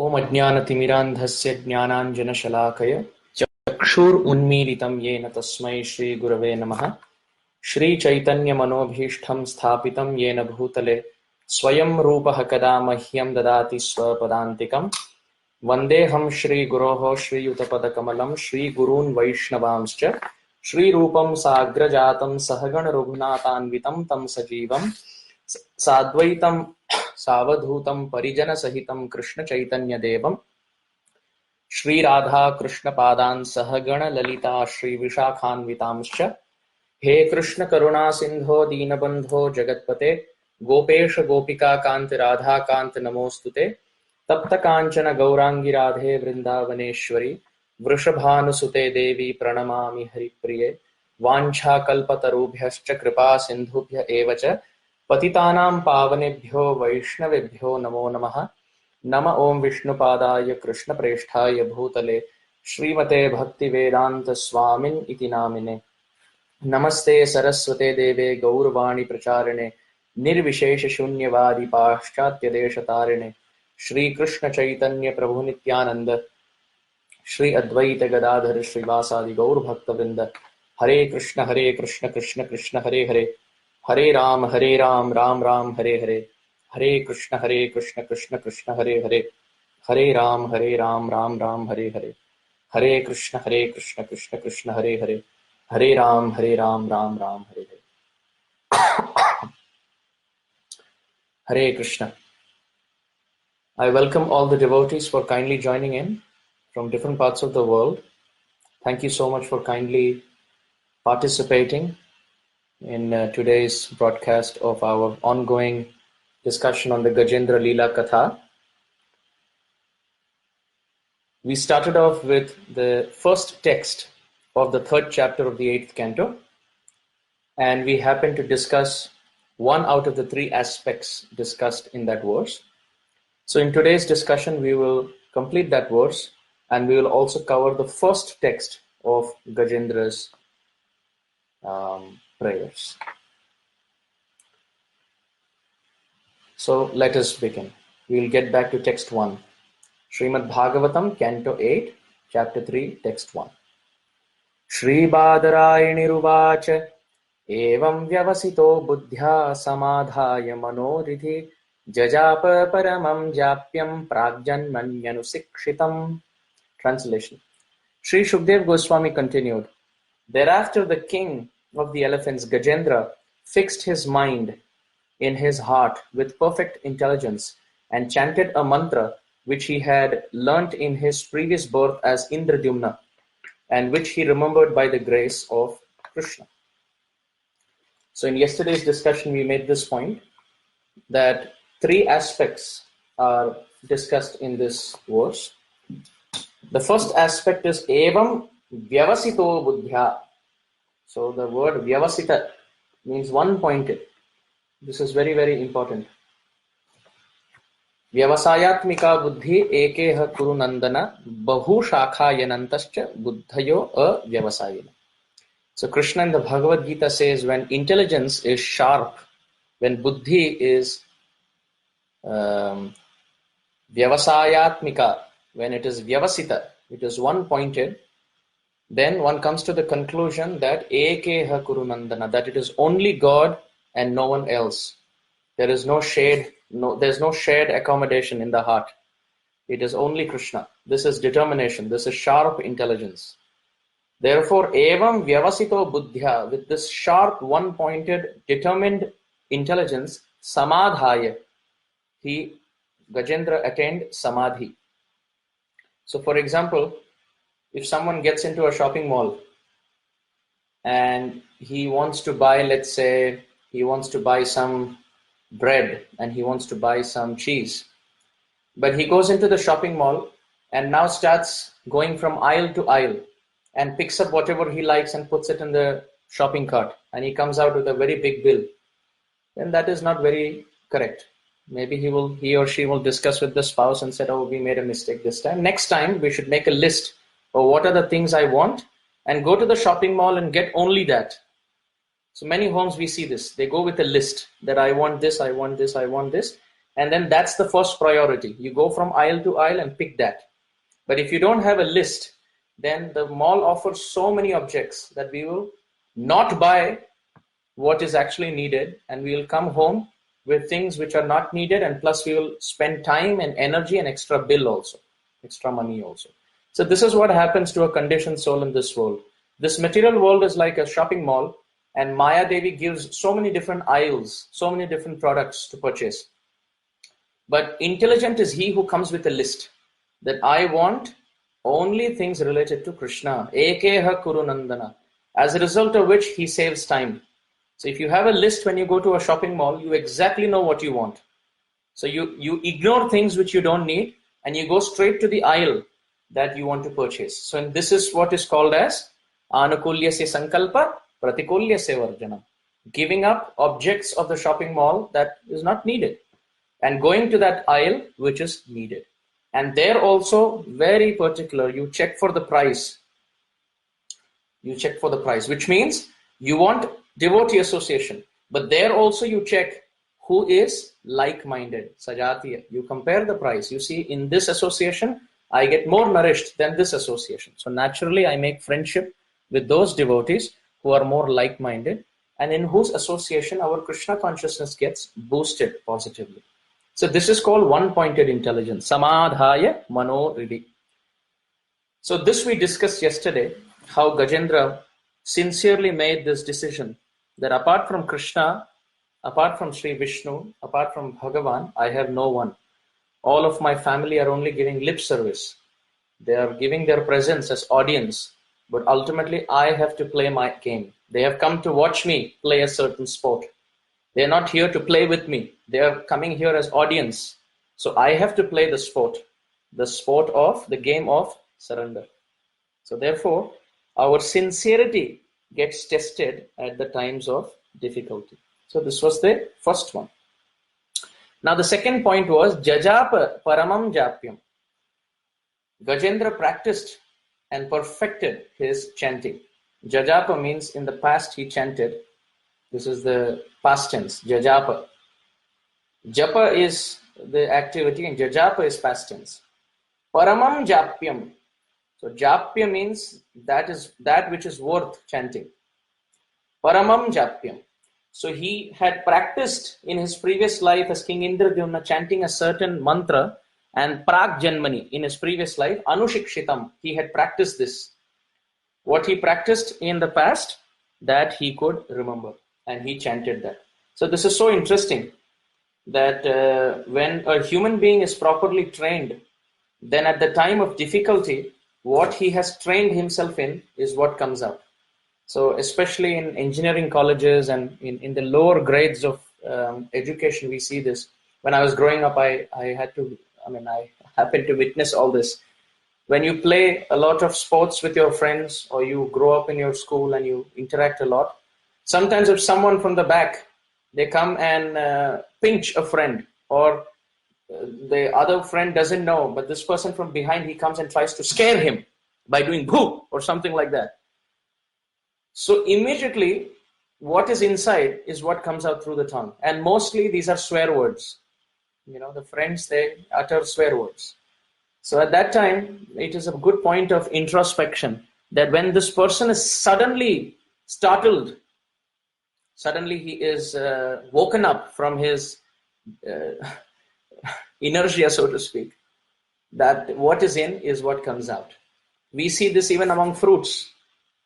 ओम अज्ञानतिमिरान्धस्य ज्ञानाञ्जनशलाकय चक्षुरुन्मीलितं येन तस्मै श्रीगुरवे नमः। श्रीचैतन्यमनोभीष्टं स्थापितं येन भूतले स्वयं रूपः कदा मह्यं ददाति स्वपदान्तिकं। वन्देऽहं श्रीगुरोः श्रीयुतपदकमलं श्रीगुरून् वैष्णवांश्च श्रीरूपं साग्रजातं सहगणरघुनाथान्वितं तं सजीवं साद्वैतं सावधूतं परिजनसहितं कृष्णचैतन्यदेवं श्रीराधा कृष्णपादान् सहगणललिता श्रीविशाखान्वितांश्च। हे कृष्ण करुणा सिंधो दीनबंधो जगत्पते गोपेश गोपिका कांत राधा कांत नमोस्तुते। तप्त कांचन गौरांगी राधे वृंदावनेश्वरी वृषभानुसुते देवी प्रणमामि हरिप्रिये। वाञ्छाकल्पतरुभ्यश्च कृपा सिन्धुभ्य एव च पतितानां पावनेभ्यो वैष्णवेभ्यो नमो नमः। नम ओं विष्णुपादाय कृष्णप्रेष्ठाय भूतले श्रीमते भक्तिवेदांत स्वामिन् इति नामिने। नमस्ते सरस्वते देवे गौरवाणी प्रचारिणे निर्विशेष शून्यवादी पाश्चात्यदेशतारिणे। श्रीकृष्ण चैतन्य प्रभु नित्यानंद श्री अद्वैत गदाधर श्रीवासादि गौरभक्तवृंद। हरे कृष्ण कृष्ण कृष्ण हरे हरे, हरे राम राम राम हरे हरे, हरे कृष्ण कृष्ण कृष्ण हरे हरे, हरे राम राम राम हरे हरे, हरे कृष्ण कृष्ण कृष्ण हरे हरे, हरे Ram Ram Ram Hare Hare. Hare Krishna. I welcome all the devotees for kindly joining in from different parts of the world. Thank you so much for kindly participating in today's broadcast of our ongoing discussion on the Gajendra Lila Katha. We started off with the first text of the third chapter of the 8th canto, and we happened to discuss one out of the three aspects discussed in that verse. So in today's discussion, we will complete that verse, and we will also cover the first text of Gajendra's prayers. So let us begin. We will get back to text 1. Srimad Bhagavatam, Canto 8, Chapter 3, Text 1. Shri Badarayaniruvacha evam vyavasito buddhya samadhaya manoridhi jajapa paramam japyam pragjanmanyanusikshitam. Translation. Sri Shukdev Goswami continued, thereafter the king of the elephants, Gajendra, fixed his mind in his heart with perfect intelligence and chanted a mantra which he had learnt in his previous birth as Indradyumna, and which he remembered by the grace of Krishna. So in yesterday's discussion, we made this point that three aspects are discussed in this verse. The first aspect is evam vyavasito buddhya. So the word vyavasita means one-pointed. This is very, very important. Vyavasayatmika buddhi ekeha kuru nandana bahu shakhayanantascha buddhayo avyavasayina. So Krishna in the Bhagavad Gita says when intelligence is sharp, when buddhi is vyavasayatmika, when it is vyavasita, it is one-pointed, then one comes to the conclusion that ekeha kuru nandana, that it is only God and no one else. There is no shade, there's no shared accommodation in the heart. It is only Krishna. This is determination. This is sharp intelligence. Therefore, evam vyavasito buddhya, with this sharp, one-pointed, determined intelligence, samadhaya, Gajendra attained samadhi. So, for example, if someone gets into a shopping mall and he wants to buy, let's say, he wants to buy some bread and he wants to buy some cheese, but he goes into the shopping mall and now starts going from aisle to aisle and picks up whatever he likes and puts it in the shopping cart, and he comes out with a very big bill, then that is not very correct. Maybe he or she will discuss with the spouse and said, oh, we made a mistake this time. Next time we should make a list of what are the things I want and go to the shopping mall and get only that. So many homes we see this. They go with a list that I want this, I want this, I want this. and then that's the first priority. You go from aisle to aisle and pick that. But if you don't have a list, then the mall offers so many objects that we will not buy what is actually needed, and we will come home with things which are not needed, and plus we will spend time and energy and extra bill also, extra money also. So this is what happens to a conditioned soul in this world. This material world is like a shopping mall, and Maya Devi gives so many different aisles, so many different products to purchase. But intelligent is he who comes with a list that I want only things related to Krishna. Ekeha Kuru Nandana. As a result of which he saves time. So if you have a list when you go to a shopping mall, you exactly know what you want. So you ignore things which you don't need, and you go straight to the aisle that you want to purchase. So this is what is called as Anukulyasya Sankalpa Pratikulyasya Varjanam. Giving up objects of the shopping mall that is not needed, and going to that aisle which is needed. And there also, very particular, you check for the price. You check for the price, which means you want devotee association. But there also you check who is like-minded, sajatiya. You compare the price. You see, in this association, I get more nourished than this association. So naturally, I make friendship with those devotees who are more like-minded, and in whose association our Krishna consciousness gets boosted positively. So this is called one-pointed intelligence. Samadhaya mano ridi. So this we discussed yesterday, how Gajendra sincerely made this decision that apart from Krishna, apart from Sri Vishnu, apart from Bhagavan, I have no one. All of my family are only giving lip service. They are giving their presence as audience, but ultimately I have to play my game. They have come to watch me play a certain sport. They are not here to play with me. They are coming here as audience. So I have to play the sport of the game of surrender. So therefore, our sincerity gets tested at the times of difficulty. So this was the first one. Now the second point was Jajapa Paramam Japyam. Gajendra practiced and perfected his chanting. Jajapa means in the past he chanted. This is the past tense, Jajapa. Japa is the activity and Jajapa is past tense. Paramam Japyam. So Japya means that which is worth chanting. Paramam Japyam. So he had practiced in his previous life as King Indradyumna chanting a certain mantra, and Prag Janmani in his previous life, Anushikshitam, he had practiced this. What he practiced in the past, that he could remember, and he chanted that. So this is so interesting that when a human being is properly trained, then at the time of difficulty, what he has trained himself in is what comes out. So especially in engineering colleges and in the lower grades of education, we see this. When I was growing up, I happened to witness all this. When you play a lot of sports with your friends, or you grow up in your school and you interact a lot, sometimes if someone from the back, they come and pinch a friend, or the other friend doesn't know, but this person from behind, he comes and tries to scare him by doing boo or something like that. So immediately, what is inside is what comes out through the tongue. And mostly these are swear words. The friends, they utter swear words. So at that time, it is a good point of introspection that when this person is suddenly startled, suddenly he is woken up from his inertia, so to speak, that what is in is what comes out. We see this even among fruits.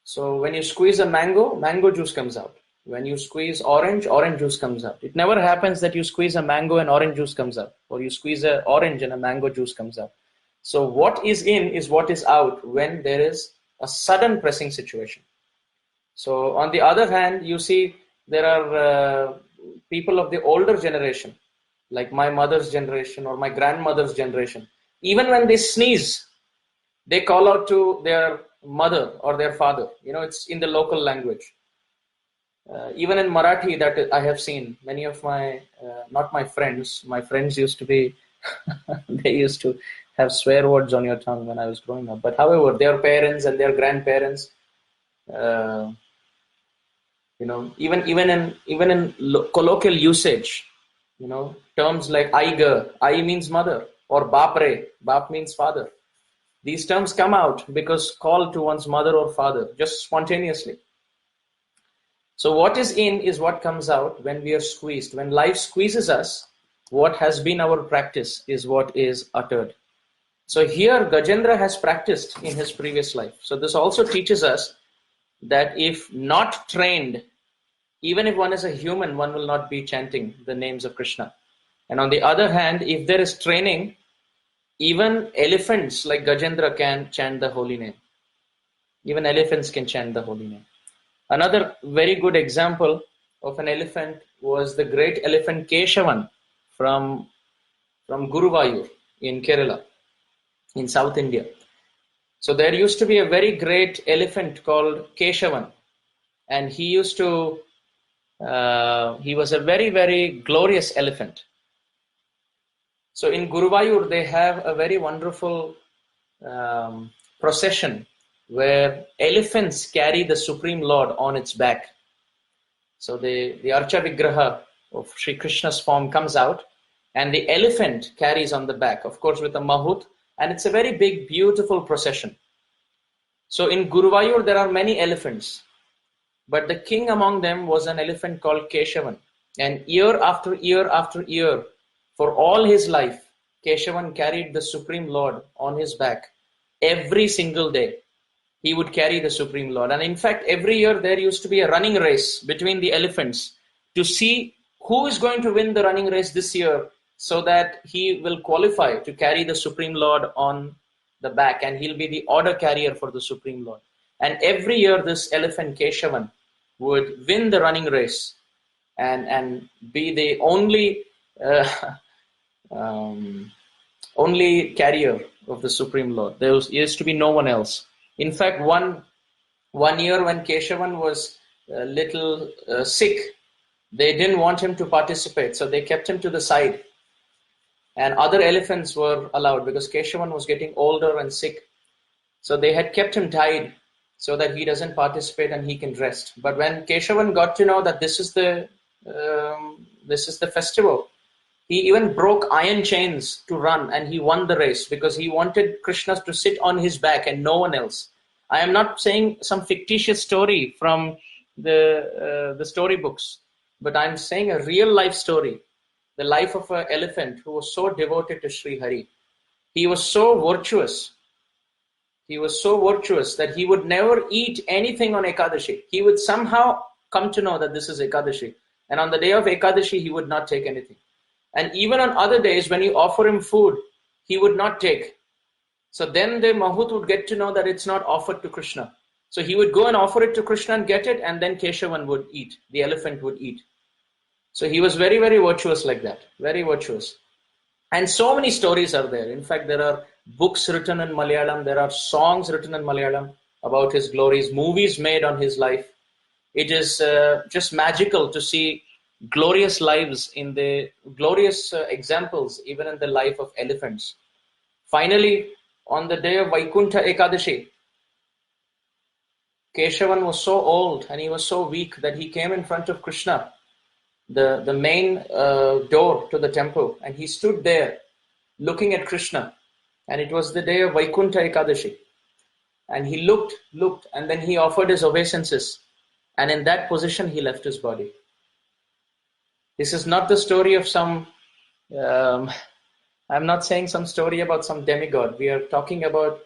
So when you squeeze a mango, mango juice comes out. When you squeeze orange, orange juice comes out. It never happens that you squeeze a mango and orange juice comes out, or you squeeze an orange and a mango juice comes out. So what is in is what is out when there is a sudden pressing situation. So on the other hand, you see there are people of the older generation, like my mother's generation or my grandmother's generation. Even when they sneeze, they call out to their mother or their father. It's in the local language. Even in Marathi, that I have seen many of my, not my friends used to be, they used to have swear words on your tongue when I was growing up. But however, their parents and their grandparents, even in colloquial usage, Terms like Aiga, I means mother, or Bapre, Bap means father. These terms come out because called to one's mother or father, just spontaneously. So what is in is what comes out when we are squeezed. When life squeezes us, what has been our practice is what is uttered. So here Gajendra has practiced in his previous life. So this also teaches us that if not trained, even if one is a human, one will not be chanting the names of Krishna. And on the other hand, if there is training, even elephants like Gajendra can chant the holy name. Even elephants can chant the holy name. Another very good example of an elephant was the great elephant Keshavan from Guruvayur in Kerala, in South India. So there used to be a very great elephant called Keshavan, and he was a very, very glorious elephant. So in Guruvayur, they have a very wonderful procession where elephants carry the Supreme Lord on its back. So the Archa Vigraha of Sri Krishna's form comes out, and the elephant carries on the back, of course, with a mahut, and it's a very big, beautiful procession. So in Guruvayur, there are many elephants, but the king among them was an elephant called Keshavan. And year after year after year, for all his life, Keshavan carried the Supreme Lord on his back every single day. He would carry the Supreme Lord. And in fact, every year there used to be a running race between the elephants to see who is going to win the running race this year, so that he will qualify to carry the Supreme Lord on the back, and he'll be the order carrier for the Supreme Lord. And every year this elephant Keshavan would win the running race and be the only carrier of the Supreme Lord. There used to be no one else. In fact, one year when Keshavan was a little sick, they didn't want him to participate, so they kept him to the side. And other elephants were allowed because Keshavan was getting older and sick. So they had kept him tied so that he doesn't participate and he can rest. But when Keshavan got to know that this is the festival, he even broke iron chains to run, and he won the race because he wanted Krishna to sit on his back and no one else. I am not saying some fictitious story from the storybooks, but I'm saying a real life story. The life of an elephant who was so devoted to Sri Hari. He was so virtuous. He was so virtuous that he would never eat anything on Ekadashi. He would somehow come to know that this is Ekadashi. And on the day of Ekadashi, he would not take anything. And even on other days, when you offer him food, he would not take. So then the Mahut would get to know that it's not offered to Krishna. So he would go and offer it to Krishna and get it, and then Keshavan would eat. The elephant would eat. So he was very, very virtuous like that. Very virtuous. And so many stories are there. In fact, there are books written in Malayalam. There are songs written in Malayalam about his glories, movies made on his life. It is just magical to see glorious lives in the glorious examples, even in the life of elephants. Finally, on the day of Vaikuntha Ekadashi, Keshavan was so old and he was so weak that he came in front of Krishna, the main door to the temple, and he stood there looking at Krishna. And it was the day of Vaikuntha Ekadashi. And he looked, and then he offered his obeisances. And in that position, he left his body. This is not the story of some, I'm not saying some story about some demigod. We are talking about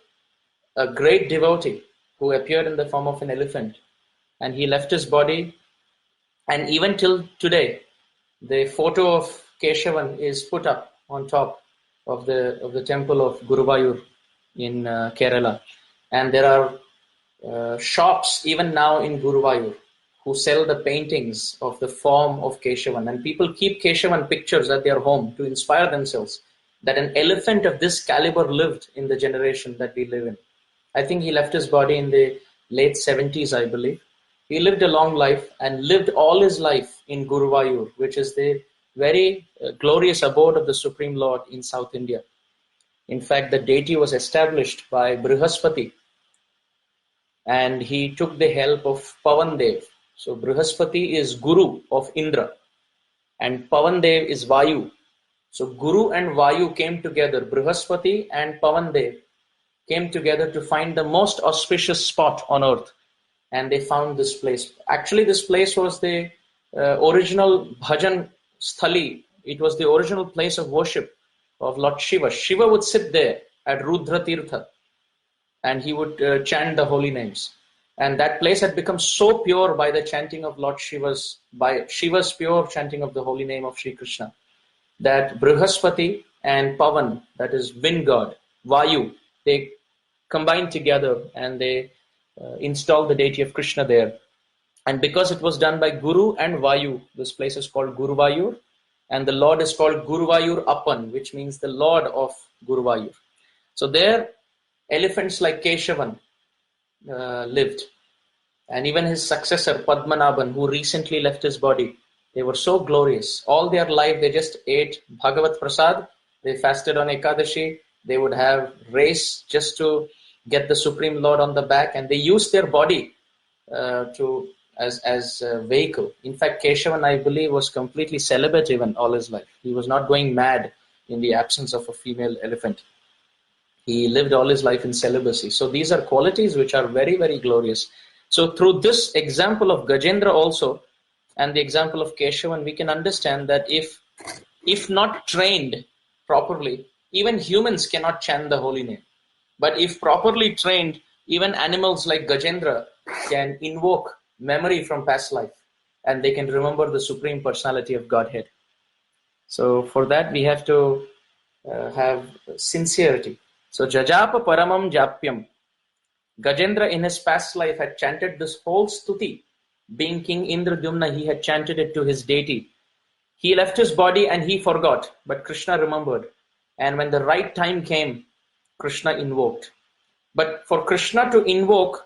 a great devotee who appeared in the form of an elephant. And he left his body. And even till today, the photo of Keshavan is put up on top of the temple of Guruvayur in Kerala. And there are shops even now in Guruvayur who sell the paintings of the form of Keshavan. And people keep Keshavan pictures at their home to inspire themselves that an elephant of this caliber lived in the generation that we live in. I think he left his body in the late 70s, I believe. He lived a long life and lived all his life in Guruvayur, which is the very glorious abode of the Supreme Lord in South India. In fact, the deity was established by Brihaspati, and he took the help of Pavan Dev. So Brihaspati is Guru of Indra. and Pavandev is Vayu. So Guru and Vayu came together, Brihaspati and Pavandev came together to find the most auspicious spot on earth, and they found this place. Actually, this place was the original bhajan sthali. It was the original place of worship of Lord Shiva. Shiva would sit there at Rudra Tirtha, and he would chant the holy names. And that place had become so pure by the chanting of by Shiva's pure chanting of the holy name of Sri Krishna, that Brihaspati and Pavan, that is wind god, Vayu, they combined together and they installed the deity of Krishna there. And because it was done by Guru and Vayu, this place is called Guruvayur, and the Lord is called Guruvayur Appan, which means the Lord of Guruvayur. So there, elephants like Keshavan lived. And even his successor, Padmanabhan, who recently left his body, they were so glorious. All their life, they just ate Bhagavat Prasad. They fasted on Ekadashi. They would have race just to get the Supreme Lord on the back. And they used their body as a vehicle. In fact, Keshavan, I believe, was completely celibate even all his life. He was not going mad in the absence of a female elephant. He lived all his life in celibacy. So these are qualities which are very, very glorious. So through this example of Gajendra also, and the example of Keshavan, we can understand that if not trained properly, even humans cannot chant the holy name. But if properly trained, even animals like Gajendra can invoke memory from past life, and they can remember the Supreme Personality of Godhead. So for that, we have to have sincerity. So Jajapa Paramam Japyam. Gajendra in his past life had chanted this whole stuti. Being King Indradyumna, he had chanted it to his deity. He left his body and he forgot, but Krishna remembered. And when the right time came, Krishna invoked. But for Krishna to invoke,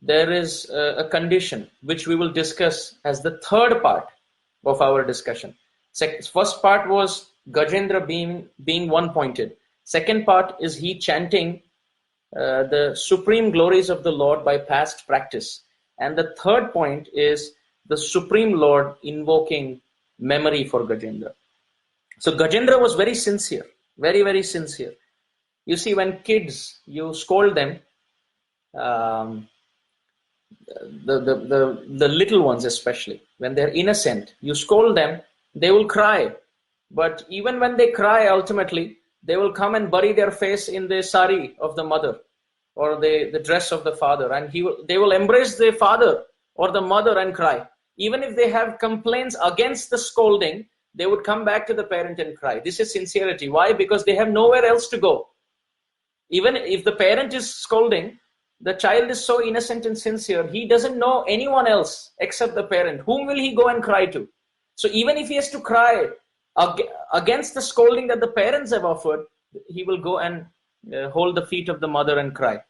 there is a condition which we will discuss as the third part of our discussion. First part was Gajendra being one-pointed. Second part is he chanting the supreme glories of the Lord by past practice. And the third point is the Supreme Lord invoking memory for Gajendra. So Gajendra was very sincere, very, very sincere. You see, when kids, you scold them, the little ones especially, when they're innocent, you scold them, they will cry. But even when they cry, ultimately, they will come and bury their face in the sari of the mother or the dress of the father, and they will embrace the father or the mother and cry. Even if they have complaints against the scolding, they would come back to the parent and cry. This is sincerity. Why? Because they have nowhere else to go. Even if the parent is scolding, the child is so innocent and sincere, he doesn't know anyone else except the parent. Whom will he go and cry to? So even if he has to cry against the scolding that the parents have offered, he will go and hold the feet of the mother and cry.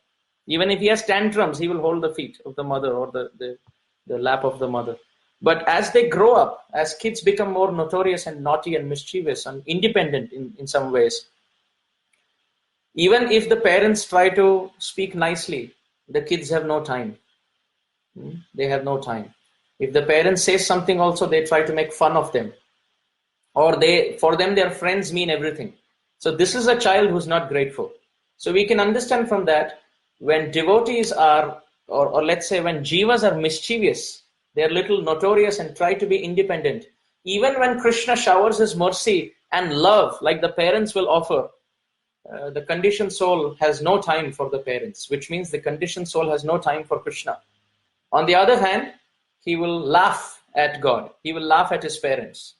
Even if he has tantrums, he will hold the feet of the mother or the lap of the mother. But as they grow up, as kids become more notorious and naughty and mischievous and independent in some ways, even if the parents try to speak nicely, the kids have no time. They have no time. If the parents say something also, they try to make fun of them. Or for them, their friends mean everything. So this is a child who's not grateful. So we can understand from that, when devotees are, or let's say when jivas are mischievous, they're little notorious and try to be independent. Even when Krishna showers his mercy and love, like the parents will offer, the conditioned soul has no time for the parents, which means the conditioned soul has no time for Krishna. On the other hand, he will laugh at God. He will laugh at his parents.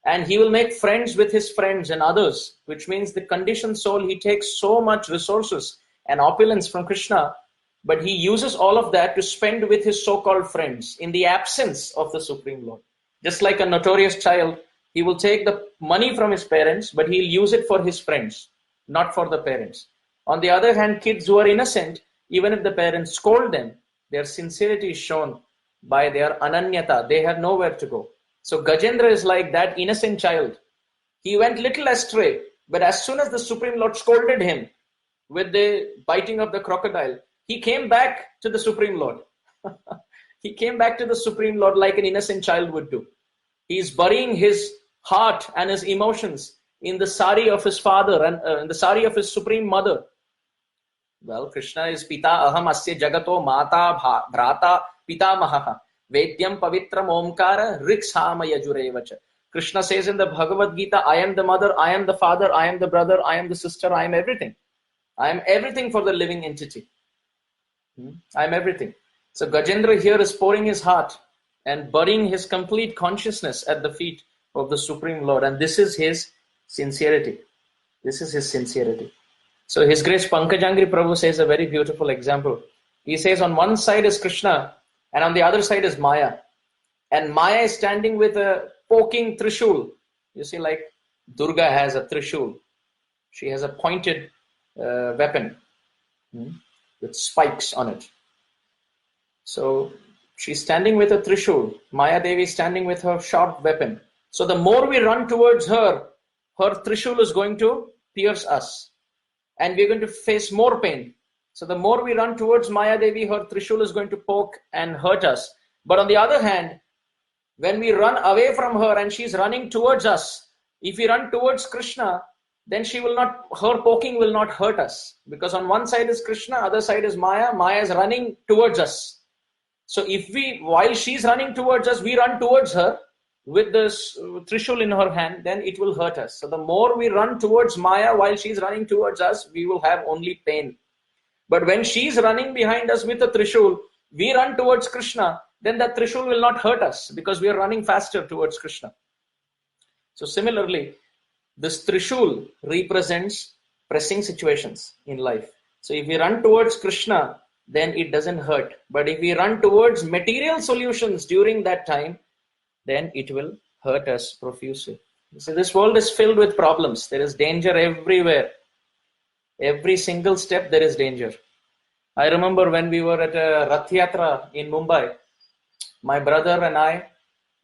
And he will make friends with his friends and others, which means the conditioned soul, he takes so much resources and opulence from Krishna, but he uses all of that to spend with his so-called friends in the absence of the Supreme Lord. Just like a notorious child, he will take the money from his parents, but he'll use it for his friends, not for the parents. On the other hand, kids who are innocent, even if the parents scold them, their sincerity is shown by their ananyata. They have nowhere to go. So Gajendra is like that innocent child. He went little astray, but as soon as the Supreme Lord scolded him with the biting of the crocodile, he came back to the Supreme Lord. He came back to the Supreme Lord like an innocent child would do. He is burying his heart and his emotions in the sari of his father and in the sari of his supreme mother. Well, Krishna is Pita Aham Asya Jagato Mata Bhrata Pitamaha Vedyam Pavitram Omkara Rikshama Yajurevacha. Krishna says in the Bhagavad Gita, I am the mother, I am the father, I am the brother, I am the sister, I am everything. I am everything for the living entity. I am everything. So Gajendra here is pouring his heart and burying his complete consciousness at the feet of the Supreme Lord. And this is his sincerity. This is his sincerity. So His Grace Pankajangri Prabhu says a very beautiful example. He says on one side is Krishna and on the other side is Maya. And Maya is standing with a poking trishul. You see, like Durga has a trishul. She has a pointed weapon with spikes on it. So she's standing with a trishul. Maya Devi is standing with her sharp weapon. So the more we run towards her, her trishul is going to pierce us. And we're going to face more pain. So the more we run towards Maya Devi, her trishul is going to poke and hurt us. But on the other hand, when we run away from her and she's running towards us, if we run towards Krishna, then her poking will not hurt us. Because on one side is Krishna, other side is Maya. Maya is running towards us. So while she's running towards us, we run towards her with this trishul in her hand, then it will hurt us. So the more we run towards Maya while she's running towards us, we will have only pain. But when she's running behind us with a trishul, we run towards Krishna, then that trishul will not hurt us because we are running faster towards Krishna. So similarly, this trishul represents pressing situations in life. So if we run towards Krishna, then it doesn't hurt. But if we run towards material solutions during that time, then it will hurt us profusely. So this world is filled with problems. There is danger everywhere. Every single step there is danger. I remember when we were at a Rath Yatra in Mumbai, my brother and I,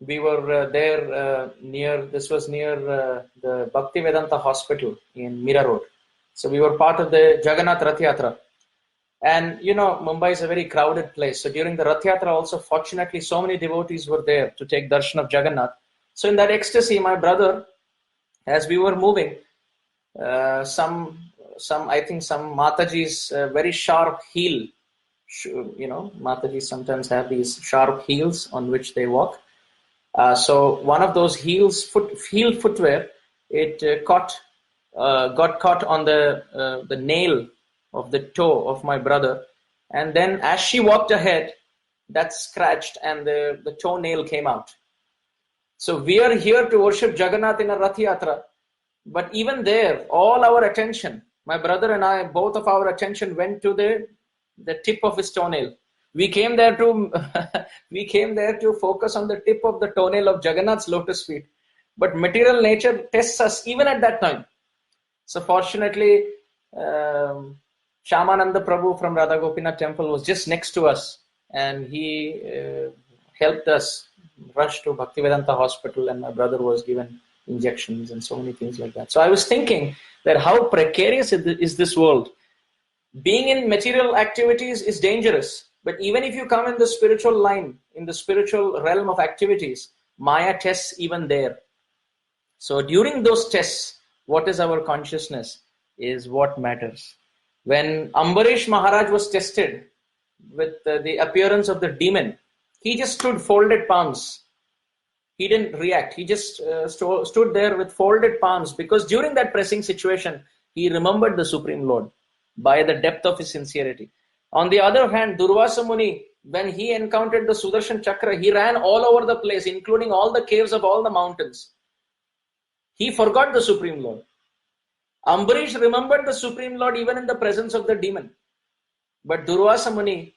we were there near the Bhaktivedanta Hospital in Mira Road. So we were part of the Jagannath Rath Yatra. And you know, Mumbai is a very crowded place. So during the Rath Yatra also, fortunately, so many devotees were there to take darshan of Jagannath. So in that ecstasy, my brother, as we were moving, some Mataji's very sharp heel, you know, Matajis sometimes have these sharp heels on which they walk. So one of those heel footwear, it got caught on the nail of the toe of my brother, and then as she walked ahead, that scratched and the toenail came out. So we are here to worship Jagannath in a Rath Yatra, but even there, all our attention, my brother and I, both of our attention went to the tip of his toenail. We came there to focus on the tip of the toenail of Jagannath's lotus feet, but material nature tests us even at that time. So fortunately, Amarendra prabhu from Radha Gopinath temple was just next to us, and he helped us rush to Bhaktivedanta hospital, and my brother was given injections and so many things like that. So I was thinking that how precarious is this world. Being in material activities is dangerous, but even if you come in the spiritual line, in the spiritual realm of activities, Maya tests even there. So during those tests, what is our consciousness is what matters. When Ambarish Maharaj was tested with the appearance of the demon, he just stood folded palms. He didn't react. He just stood there with folded palms, because during that pressing situation, he remembered the Supreme Lord by the depth of his sincerity. On the other hand, Durvasa Muni, when he encountered the Sudarshan Chakra, he ran all over the place, including all the caves of all the mountains. He forgot the Supreme Lord. Ambarish remembered the Supreme Lord even in the presence of the demon. But Durvasa Muni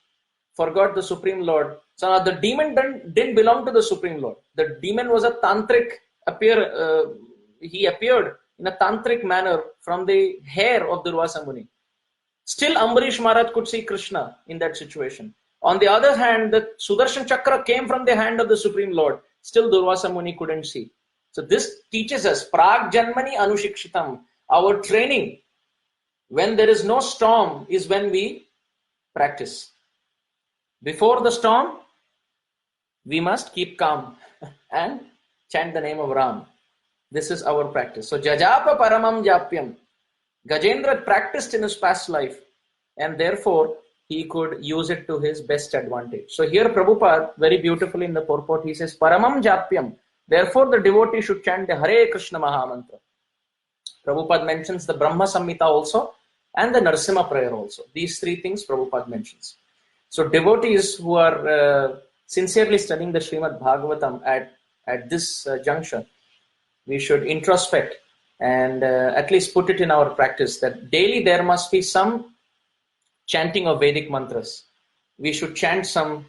forgot the Supreme Lord. So the demon didn't belong to the Supreme Lord. The demon was a tantric he appeared in a tantric manner from the hair of Durvasa Muni. Still Ambarish Maharaj could see Krishna in that situation. On the other hand, the Sudarshan Chakra came from the hand of the Supreme Lord. Still Durvasa Muni couldn't see. So this teaches us, Prag Janmani Anushikshitam. Our training, when there is no storm, is when we practice. Before the storm, we must keep calm and chant the name of Ram. This is our practice. So Jajapa Paramam Japyam. Gajendra practiced in his past life, and therefore he could use it to his best advantage. So here Prabhupada, very beautifully in the purport, he says, Paramam Japyam. Therefore the devotee should chant the Hare Krishna Mahamantra. Prabhupada mentions the Brahma Samhita also and the Narasimha prayer also. These three things Prabhupada mentions. So devotees who are sincerely studying the Srimad Bhagavatam at this juncture, we should introspect and at least put it in our practice that daily there must be some chanting of Vedic mantras. We should chant some,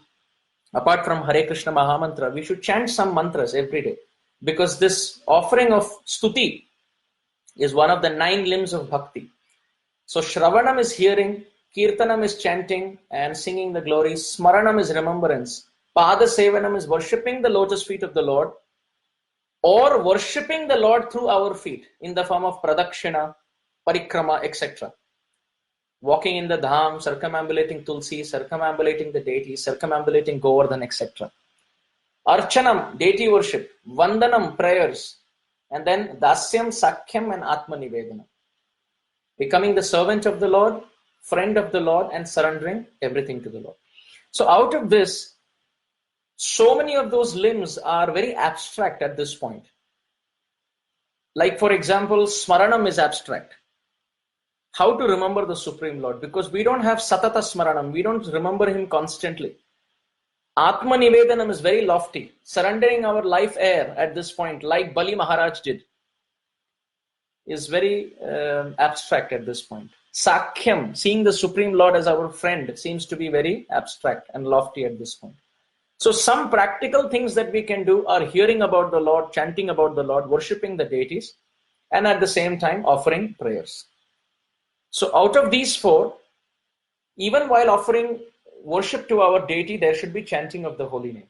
apart from Hare Krishna Mahamantra, we should chant some mantras every day, because this offering of stuti is one of the 9 limbs of bhakti. So Shravanam is hearing, Kirtanam is chanting and singing the glories, Smaranam is remembrance, Pada Sevanam is worshipping the lotus feet of the Lord, or worshipping the Lord through our feet in the form of pradakshina, parikrama, etc. Walking in the dham, circumambulating Tulsi, circumambulating the deity, circumambulating Govardhan, etc. Archanam, deity worship, Vandanam, prayers, and then Dasyam, Sakhyam, and Atma Nivedana. Becoming the servant of the Lord, friend of the Lord, and surrendering everything to the Lord. So out of this, so many of those limbs are very abstract at this point. Like for example, Smaranam is abstract. How to remember the Supreme Lord? Because we don't have Satata Smaranam. We don't remember Him constantly. Atma Nivedanam is very lofty. Surrendering our life air at this point, like Bali Maharaj did, is very abstract at this point. Sakhyam, seeing the Supreme Lord as our friend, seems to be very abstract and lofty at this point. So some practical things that we can do are hearing about the Lord, chanting about the Lord, worshipping the deities, and at the same time offering prayers. So out of these 4, even while offering worship to our deity, there should be chanting of the holy name.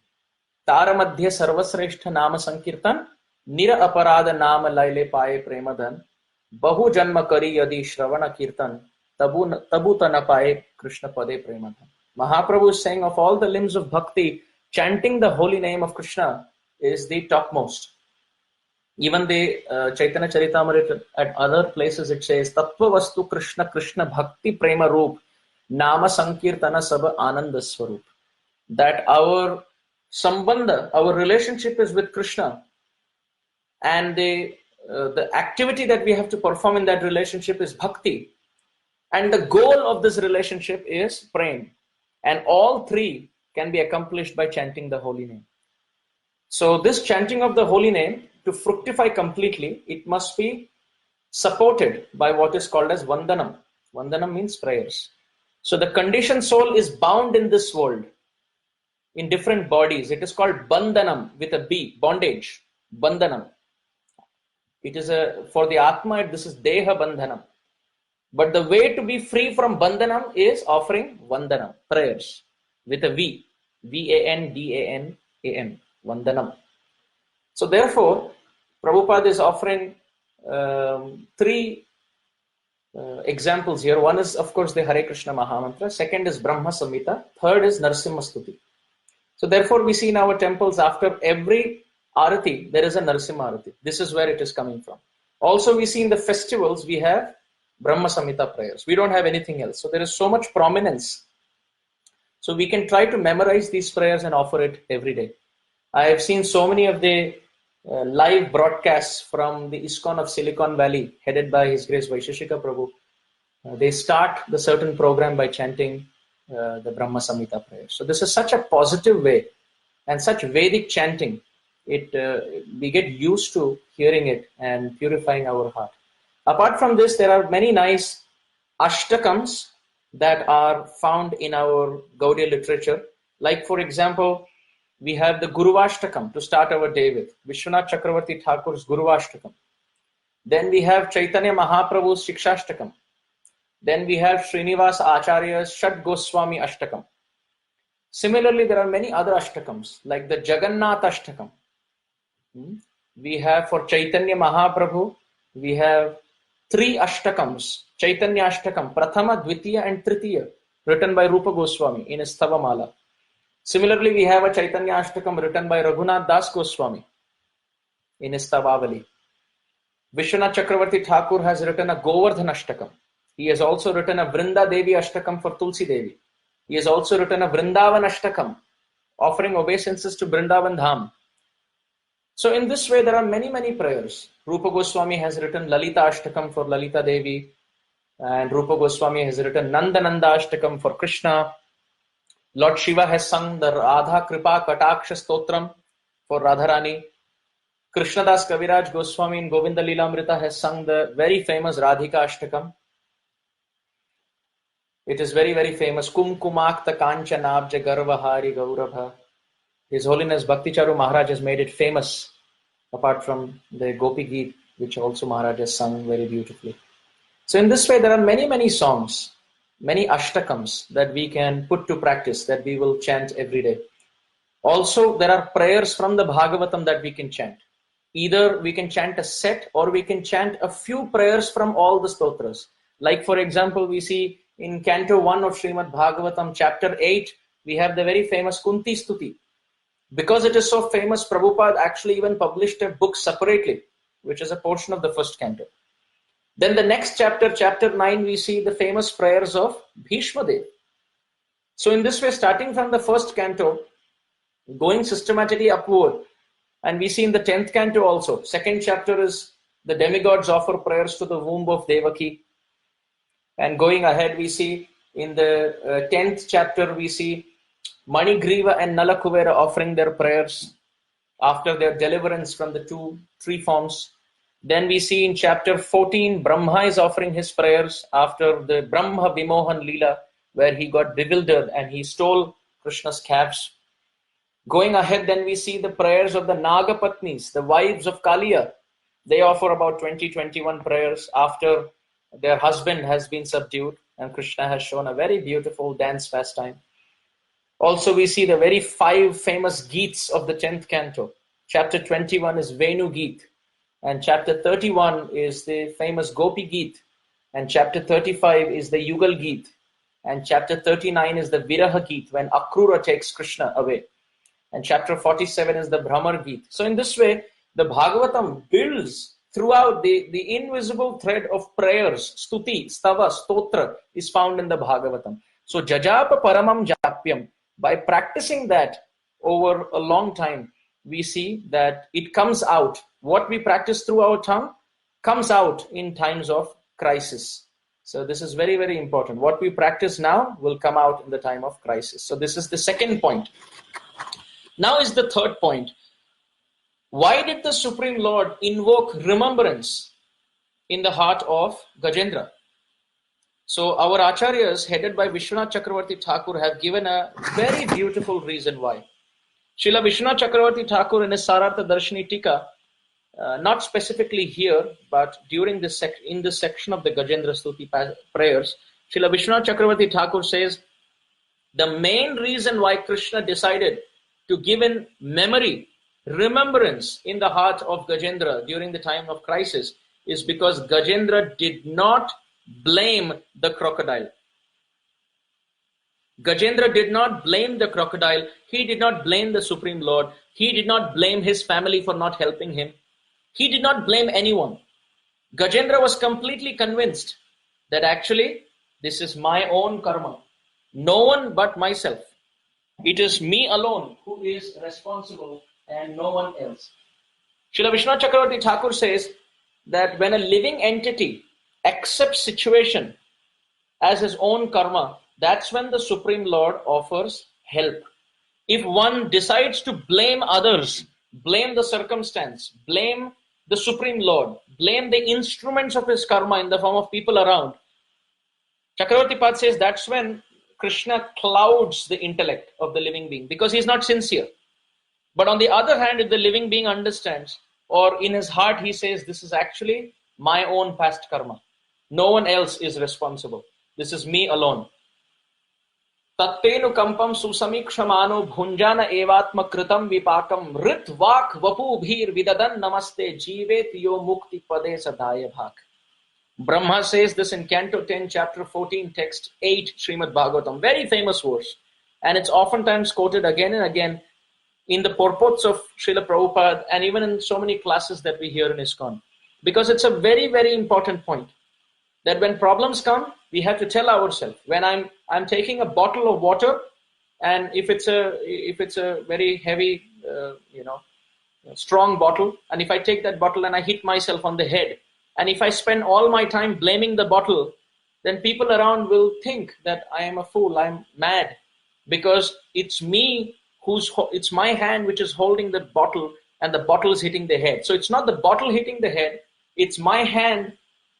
Tara Madhya Sarvasreshta Nama Sankirtan, Nira Aparada Nama Laile Paye Premadan, Bahu Janma Kari Yadi Shravana Kirtan, Tabu Tana Paye Krishna Pade Premadan. Mahaprabhu is saying of all the limbs of bhakti, chanting the holy name of Krishna is the topmost. Even the Chaitanya Charitamrita at other places it says Tattva Vastu Krishna Krishna Bhakti Prema Roop Nama Sankirtana Sabha Ananda Swarup. That our sambandha, our relationship is with Krishna, and the activity that we have to perform in that relationship is bhakti, and the goal of this relationship is praying, and all 3 can be accomplished by chanting the holy name. So this chanting of the holy name, to fructify completely, it must be supported by what is called as Vandanam. Vandanam means prayers. So the conditioned soul is bound in this world in different bodies. It is called Bandhanam with a B, bondage, Bandhanam. It is for the Atma, this is Deha Bandhanam. But the way to be free from Bandhanam is offering Vandanam, prayers, with a V, V-A-N-D-A-N-A-M, Vandanam. So therefore, Prabhupada is offering 3 examples here. One is, of course, the Hare Krishna Mahamantra. Second is Brahma Samhita. Third is Narasimha Stuti. So therefore, we see in our temples, after every Arati, there is a Narasimha Arati. This is where it is coming from. Also, we see in the festivals, we have Brahma Samhita prayers. We don't have anything else. So there is so much prominence. So we can try to memorize these prayers and offer it every day. I have seen so many of the live broadcasts from the ISKCON of Silicon Valley, headed by His Grace Vaisheshika Prabhu. They start the certain program by chanting the Brahma Samhita prayer. So this is such a positive way and such Vedic chanting. We get used to hearing it and purifying our heart. Apart from this, there are many nice ashtakams that are found in our Gaudiya literature. Like for example, we have the Guruvashtakam to start our day with, Vishwanath Chakravarti Thakur's Guruvashtakam. Then we have Chaitanya Mahaprabhu's Shikshashtakam. Then we have Srinivas Acharya's Shat Goswami Ashtakam. Similarly, there are many other Ashtakams, like the Jagannath Ashtakam. We have for Chaitanya Mahaprabhu, we have 3 Ashtakams, Chaitanya Ashtakam, Prathama, Dvitiya and Tritiya, written by Rupa Goswami in his Stavamala. Similarly, we have a Chaitanya Ashtakam written by Raghunath Das Goswami in his Stavavali. Vishwanath Chakravarti Thakur has written a Govardhan Ashtakam. He has also written a Vrinda Devi Ashtakam for Tulsi Devi. He has also written a Vrindavan Ashtakam, offering obeisances to Vrindavan Dham. So in this way, there are many, many prayers. Rupa Goswami has written Lalita Ashtakam for Lalita Devi, and Rupa Goswami has written Nanda Nanda Ashtakam for Krishna. Lord Shiva has sung the Radha Kripa Kataksha Stotram for Radharani. Krishnadas Kaviraj Goswami in Govinda Lilamrita has sung the very famous Radhika Ashtakam. It is very, very famous. Kumkumakta Kanchanabja Garvahari Gaurabha. His Holiness Bhakticharu Maharaj has made it famous, apart from the Gopi Geet, which also Maharaj has sung very beautifully. So in this way, there are many, many songs, many ashtakams that we can put to practice, that we will chant every day. Also, there are prayers from the Bhagavatam that we can chant. Either we can chant a set or we can chant a few prayers from all the stotras. Like for example, we see in Canto 1 of Srimad Bhagavatam, Chapter 8, we have the very famous Kunti Stuti. Because it is so famous, Prabhupada actually even published a book separately, which is a portion of the first canto. Then the next chapter, chapter 9, we see the famous prayers of Bhishma Dev. So in this way, starting from the first canto, going systematically upward, and we see in the 10th canto also, second chapter is the demigods offer prayers to the womb of Devaki. And going ahead, we see in the 10th chapter, we see Manigriva and Nalakuvera offering their prayers after their deliverance from the three forms. Then we see in chapter 14, Brahma is offering his prayers after the Brahma Vimohan Leela, where he got bewildered and he stole Krishna's calves. Going ahead, then we see the prayers of the Nagapatnis, the wives of Kaliya. They offer about 20-21 prayers after their husband has been subdued, and Krishna has shown a very beautiful dance pastime. Also, we see the very 5 famous Geets of the 10th canto. Chapter 21 is Venu Geet, and chapter 31 is the famous Gopi Geet, and chapter 35 is the Yugal Geet, and chapter 39 is the Viraha Geet, when Akrura takes Krishna away, and chapter 47 is the Brahmar Geet. So in this way, the Bhagavatam builds throughout the invisible thread of prayers. Stuti, Stava, Stotra is found in the Bhagavatam. So Jajapa Paramam Japyam, by practicing that over a long time, we see that it comes out. What we practice through our tongue comes out in times of crisis. So this is very, very important. What we practice now will come out in the time of crisis. So this is the second point. Now is the third point. Why did the Supreme Lord invoke remembrance in the heart of Gajendra? So our acharyas, headed by Vishwanath Chakravarti Thakur, have given a very beautiful reason why. Srila Vishwanath Chakravarti Thakur in his Sarartha Darshini Tika, not specifically here, but during this in this section of the Gajendra Stuti prayers, Srila Vishwanath Chakravarti Thakur says, the main reason why Krishna decided to give in memory, remembrance in the heart of Gajendra during the time of crisis is because Gajendra did not blame the crocodile. Gajendra did not blame the crocodile. He did not blame the Supreme Lord. He did not blame his family for not helping him. He did not blame anyone. Gajendra was completely convinced that actually this is my own karma. No one but myself. It is me alone who is responsible and no one else. Srila Vishwanath Chakravarti Thakur says that when a living entity accepts situation as his own karma, that's when the Supreme Lord offers help. If one decides to blame others, blame the circumstance, blame the Supreme Lord, blame the instruments of his karma in the form of people around, Chakravarti Pad says that's when Krishna clouds the intellect of the living being because he's not sincere. But on the other hand, if the living being understands, or in his heart he says, this is actually my own past karma. No one else is responsible. This is me alone. Tattenu kampam susamikshamano bhunjana evatma kritam vipakam rit vak vapu bhir vidadan namaste jivet yo mukti pade sadaya bhak. Brahma says this in Canto 10, Chapter 14, Text 8, Srimad Bhagavatam. Very famous verse. And it's oftentimes quoted again and again in the purports of Srila Prabhupada and even in so many classes that we hear in ISKCON. because it's a very, very important point that when problems come, we have to tell ourselves, when I'm taking a bottle of water, and if it's a very heavy, strong bottle, and if I take that bottle and I hit myself on the head, and if I spend all my time blaming the bottle, then people around will think that I am a fool, I'm mad, because it's me it's my hand which is holding the bottle, and the bottle is hitting the head. So it's not the bottle hitting the head, it's my hand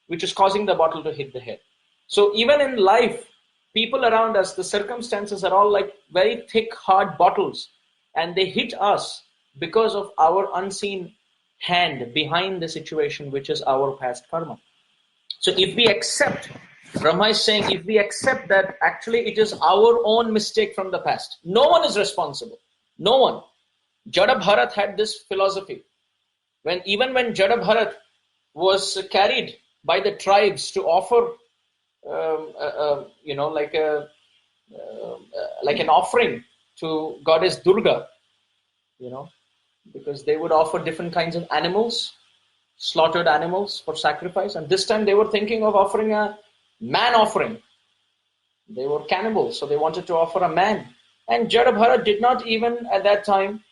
which is causing the bottle to hit the head. So even in life, people around us, the circumstances are all like very thick, hard bottles, and they hit us because of our unseen hand behind the situation, which is our past karma. So if we accept, Brahma is saying, if we accept that actually it is our own mistake from the past, no one is responsible. No one. Jada Bharat had this philosophy. Even when Jada Bharat was carried by the tribes to offer, like an offering to goddess Durga, because they would offer different kinds of animals, slaughtered animals for sacrifice. And this time they were thinking of offering a man offering. They were cannibals, so they wanted to offer a man. And Jada Bharat did not even at that time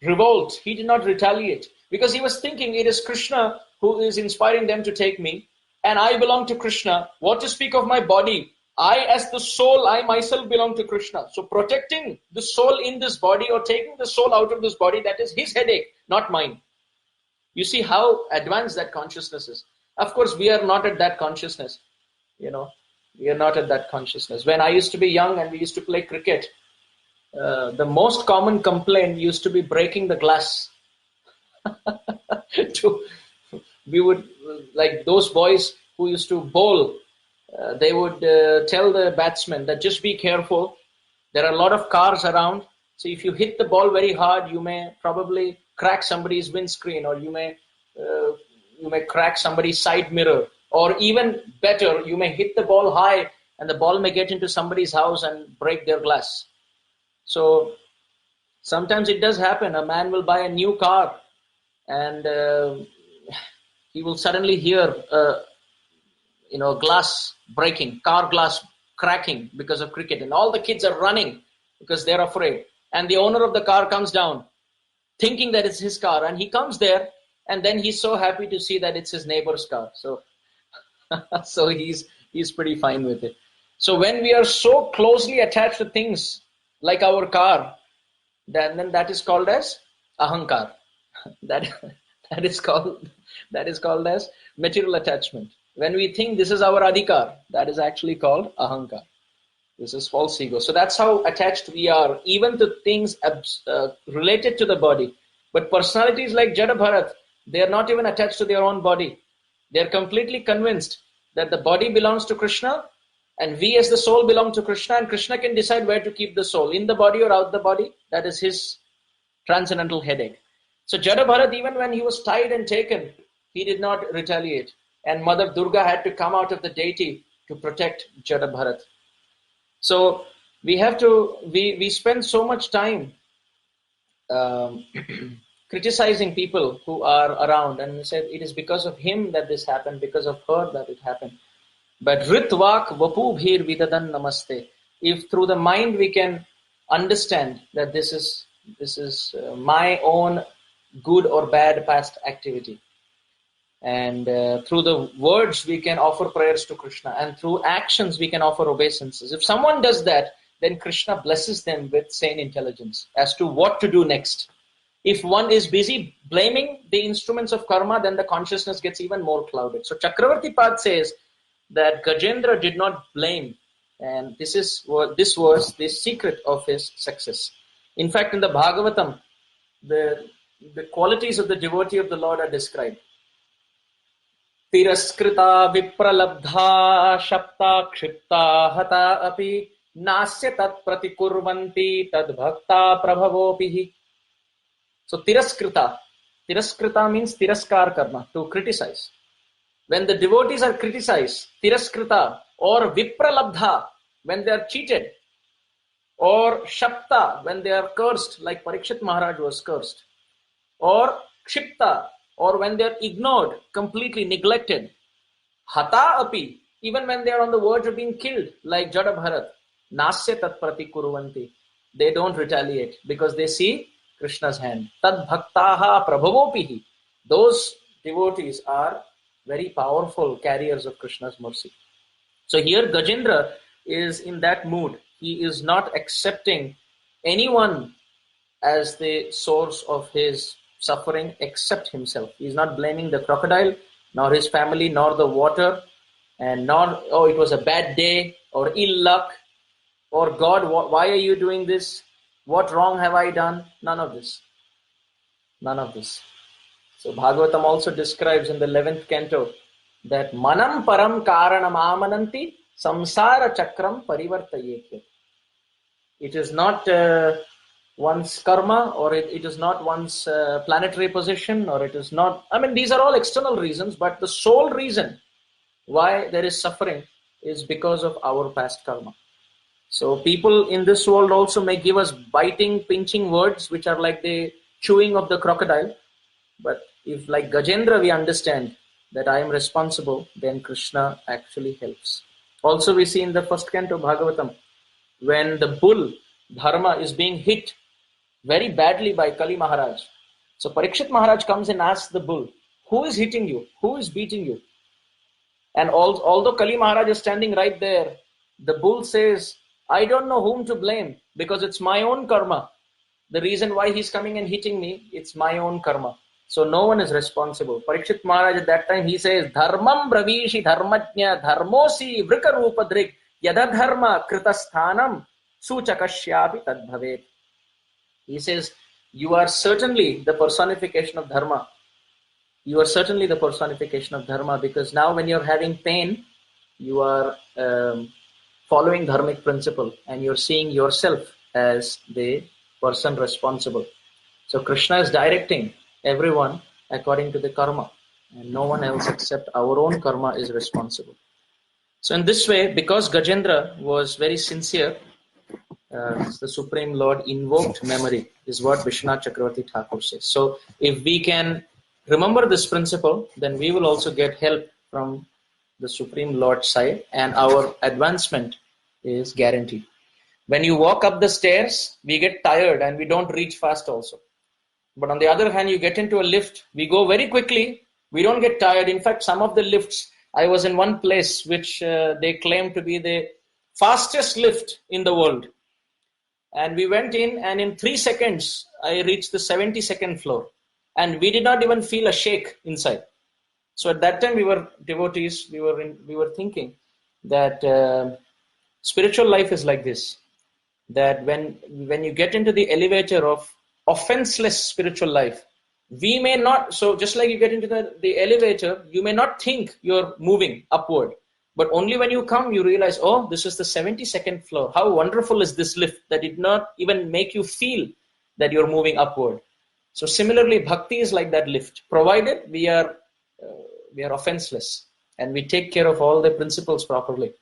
revolt. He did not retaliate, because he was thinking, it is Krishna who is inspiring them to take me, and I belong to Krishna. What to speak of my body? I, as the soul, I myself belong to Krishna. So protecting the soul in this body, or taking the soul out of this body, that is his headache, not mine. You see how advanced that consciousness is. Of course, we are not at that consciousness. We are not at that consciousness. When I used to be young and we used to play cricket, the most common complaint used to be breaking the glass. We would, like those boys who used to bowl, they would tell the batsmen that just be careful. There are a lot of cars around. So if you hit the ball very hard, you may probably crack somebody's windscreen, or you may crack somebody's side mirror, or even better, you may hit the ball high and the ball may get into somebody's house and break their glass. So sometimes it does happen. A man will buy a new car, and he will suddenly hear glass breaking, car glass cracking because of cricket, and all the kids are running because they're afraid. And the owner of the car comes down thinking that it's his car, and he comes there, and then he's so happy to see that it's his neighbor's car. So so he's pretty fine with it. So when we are so closely attached to things like our car, then that is called as ahankar. That is called as material attachment. When we think this is our adhikar, that is actually called ahankar. This is false ego. So that's how attached we are, even to things related to the body. But personalities like Jada Bharat, they are not even attached to their own body. They are completely convinced that the body belongs to Krishna, and we as the soul belong to Krishna, and Krishna can decide where to keep the soul, in the body or out the body. That is his transcendental headache. So Jada Bharat, even when he was tied and taken, he did not retaliate. And Mother Durga had to come out of the deity to protect Jada Bharat. So we spend so much time criticizing people who are around, and we said it is because of him that this happened, because of her that it happened. But ritvak vapu bhir vidadan namaste. If through the mind we can understand that this is my own good or bad past activity, and through the words we can offer prayers to Krishna, and through actions we can offer obeisances. If someone does that, then Krishna blesses them with sane intelligence as to what to do next. If one is busy blaming the instruments of karma, then the consciousness gets even more clouded. So Chakravarti Pad says that Gajendra did not blame, and this was the secret of his success. In fact, in the Bhagavatam, the qualities of the devotee of the Lord are described. Tiraskrita vipralabdha shapta kshipta hata api nasya tat pratikurvanti tad bhakta prabhavopihi. So tiraskrita means tiraskar karma, to criticize. When the devotees are criticized, tiraskrita, or vipralabdha, when they are cheated, or shapta, when they are cursed, like Parikshit Maharaj was cursed, or kshipta, or when they're ignored, completely neglected. Hata api, even when they are on the verge of being killed, like Jada Bharat, nasya tat pratikuruvanti. They don't retaliate because they see Krishna's hand. Tad bhaktaha prabhavopihi. Those devotees are very powerful carriers of Krishna's mercy. So here Gajendra is in that mood. He is not accepting anyone as the source of his suffering except himself. He is not blaming the crocodile, nor his family, nor the water, and nor, oh, it was a bad day, or ill luck, or God, why are you doing this? What wrong have I done? None of this. None of this. So Bhagavatam also describes in the 11th canto that manam param karanam amananti samsara chakram parivartayekya. It is not one's karma, or it is not one's planetary position, or it is not, I mean, these are all external reasons, but the sole reason why there is suffering is because of our past karma. So people in this world also may give us biting, pinching words, which are like the chewing of the crocodile. But if, like Gajendra, we understand that I am responsible, then Krishna actually helps. Also, we see in the first canto of Bhagavatam, when the bull, Dharma, is being hit very badly by Kali Maharaj. So Parikshit Maharaj comes and asks the bull, who is hitting you? Who is beating you? And although Kali Maharaj is standing right there, the bull says, I don't know whom to blame because it's my own karma. The reason why he's coming and hitting me, it's my own karma. So no one is responsible. Parikshit Maharaj at that time, he says, Dharmam bravishi dharmajna dharmosi vrikarupadrik yadadharma kritasthanam suchakashyapi tadbhavet. He says, you are certainly the personification of dharma. You are certainly the personification of dharma, because now when you're having pain, you are following dharmic principle and you're seeing yourself as the person responsible. So Krishna is directing everyone according to the karma, and no one else except our own karma is responsible. So in this way, because Gajendra was very sincere, the Supreme Lord invoked memory, is what Vishwanath Chakravarti Thakur says. So if we can remember this principle, then we will also get help from the Supreme Lord's side, and our advancement is guaranteed. When you walk up the stairs, we get tired and we don't reach fast also. But on the other hand, you get into a lift, we go very quickly, we don't get tired. In fact, some of the lifts, I was in one place which they claim to be the fastest lift in the world. And we went in, and in 3 seconds, I reached the 72nd floor. And we did not even feel a shake inside. So at that time, we were devotees, we were thinking that spiritual life is like this. That when you get into the elevator of offenseless spiritual life, we may not, so just like you get into the elevator, you may not think you're moving upward. But only when you come, you realize, oh, this is the 72nd floor. How wonderful is this lift that did not even make you feel that you're moving upward. So similarly, bhakti is like that lift, provided we are offenseless and we take care of all the principles properly.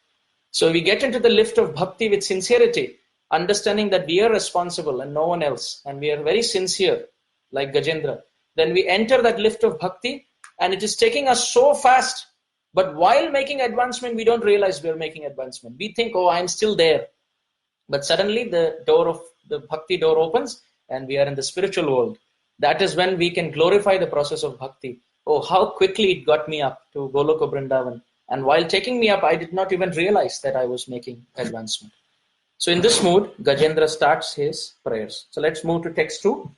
So we get into the lift of bhakti with sincerity, understanding that we are responsible and no one else, and we are very sincere, like Gajendra. Then we enter that lift of bhakti, and it is taking us so fast. But while making advancement, we don't realize we're making advancement. We think, oh, I'm still there. But suddenly the door of the bhakti door opens, and we are in the spiritual world. That is when we can glorify the process of bhakti. Oh, how quickly it got me up to Goloka Vrindavan. And while taking me up, I did not even realize that I was making advancement. So in this mood, Gajendra starts his prayers. So let's move to text 2.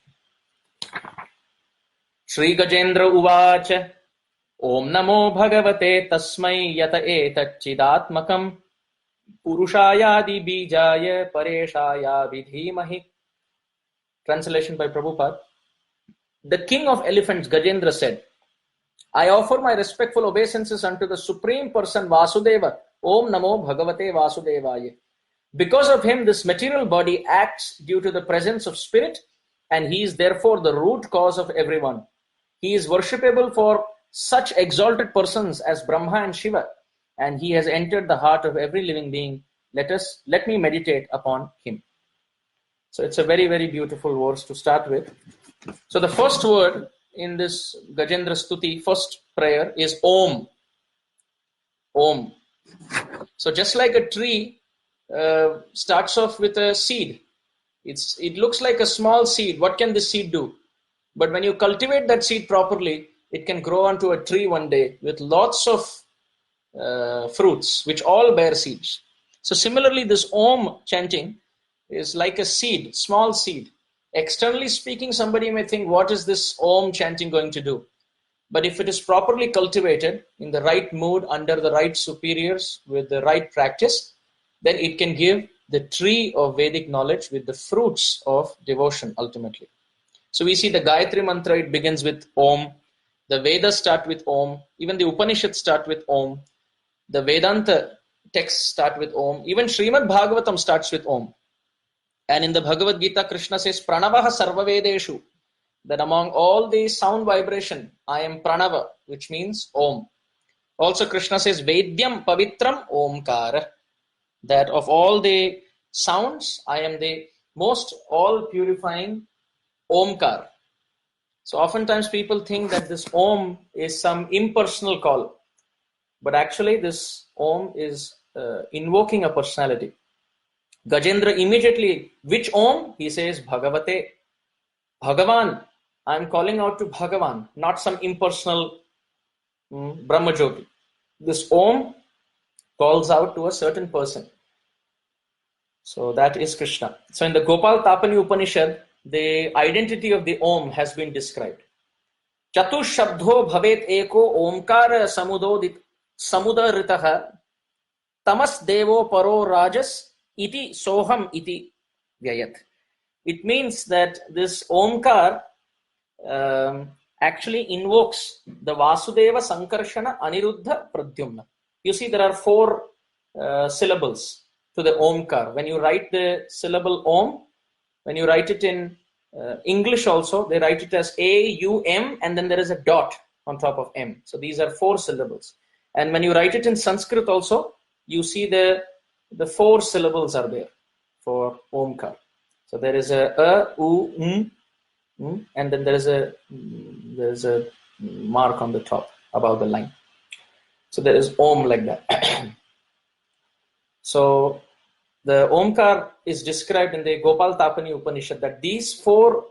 Shri Gajendra Uvacha Om Namo Bhagavate Tasmai Yata Etacchidatmakam Purushayadi Bijaya Pareshaya Vidhimahi. Translation by Prabhupada. The king of elephants, Gajendra, said, I offer my respectful obeisances unto the Supreme Person Vasudeva. Om Namo Bhagavate Vasudevaya. Because of him, this material body acts due to the presence of spirit, and he is therefore the root cause of everyone. He is worshipable for such exalted persons as Brahma and Shiva, and he has entered the heart of every living being. Let me meditate upon him. So it's a very, very beautiful verse to start with. So the first word in this Gajendra Stuti, first prayer is Om. Om. So just like a tree starts off with a seed, it looks like a small seed. What can this seed do? But when you cultivate that seed properly, it can grow onto a tree one day with lots of fruits, which all bear seeds. So similarly, this Om chanting is like a seed, small seed. Externally speaking, somebody may think, what is this Om chanting going to do? But if it is properly cultivated in the right mood, under the right superiors, with the right practice, then it can give the tree of Vedic knowledge with the fruits of devotion ultimately. So we see the Gayatri Mantra, it begins with Om. The Vedas start with Om. Even the Upanishads start with Om. The Vedanta texts start with Om. Even Srimad Bhagavatam starts with Om. And in the Bhagavad Gita, Krishna says, Pranavaha Sarva Vedeshu. That among all the sound vibration, I am Pranava, which means Om. Also Krishna says, Vedyam Pavitram Omkara. That of all the sounds, I am the most all-purifying Omkar. So oftentimes people think that this Om is some impersonal call. But actually this Om is invoking a personality. Gajendra immediately, which Om? He says, Bhagavate. Bhagavan. I am calling out to Bhagavan, not some impersonal Brahmajyoti. This Om calls out to a certain person. So that is Krishna. So in the Gopal Tapani Upanishad, the identity of the Om has been described. Chatush Shabdho Bhavet Eko Omkara Samudaritaha Tamas Devo Paro Rajas Iti Soham Iti Vyayat. It means that this Omkar actually invokes the Vasudeva Sankarshana Aniruddha Pradyumna. You see, there are 4 syllables to the Omkar. When you write the syllable Om, when you write it in English also, they write it as A-U-M and then there is a dot on top of M. So these are 4 syllables. And when you write it in Sanskrit also, you see the 4 syllables are there for Omkar. So there is a U, and then there is a mark on the top above the line. So there is Om like that. So the Omkar is described in the Gopal Tapani Upanishad that these 4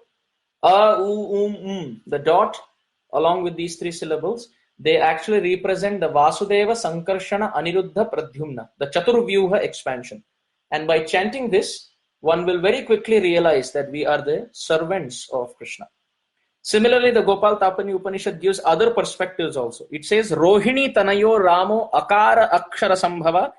the dot along with these 3 syllables, they actually represent the Vasudeva Sankarshana Aniruddha Pradyumna, the Chaturvyuha expansion. And by chanting this, one will very quickly realize that we are the servants of Krishna. Similarly, the Gopal Tapani Upanishad gives other perspectives also. It says, Rohini Tanayo Ramo Akara Akshara Sambhava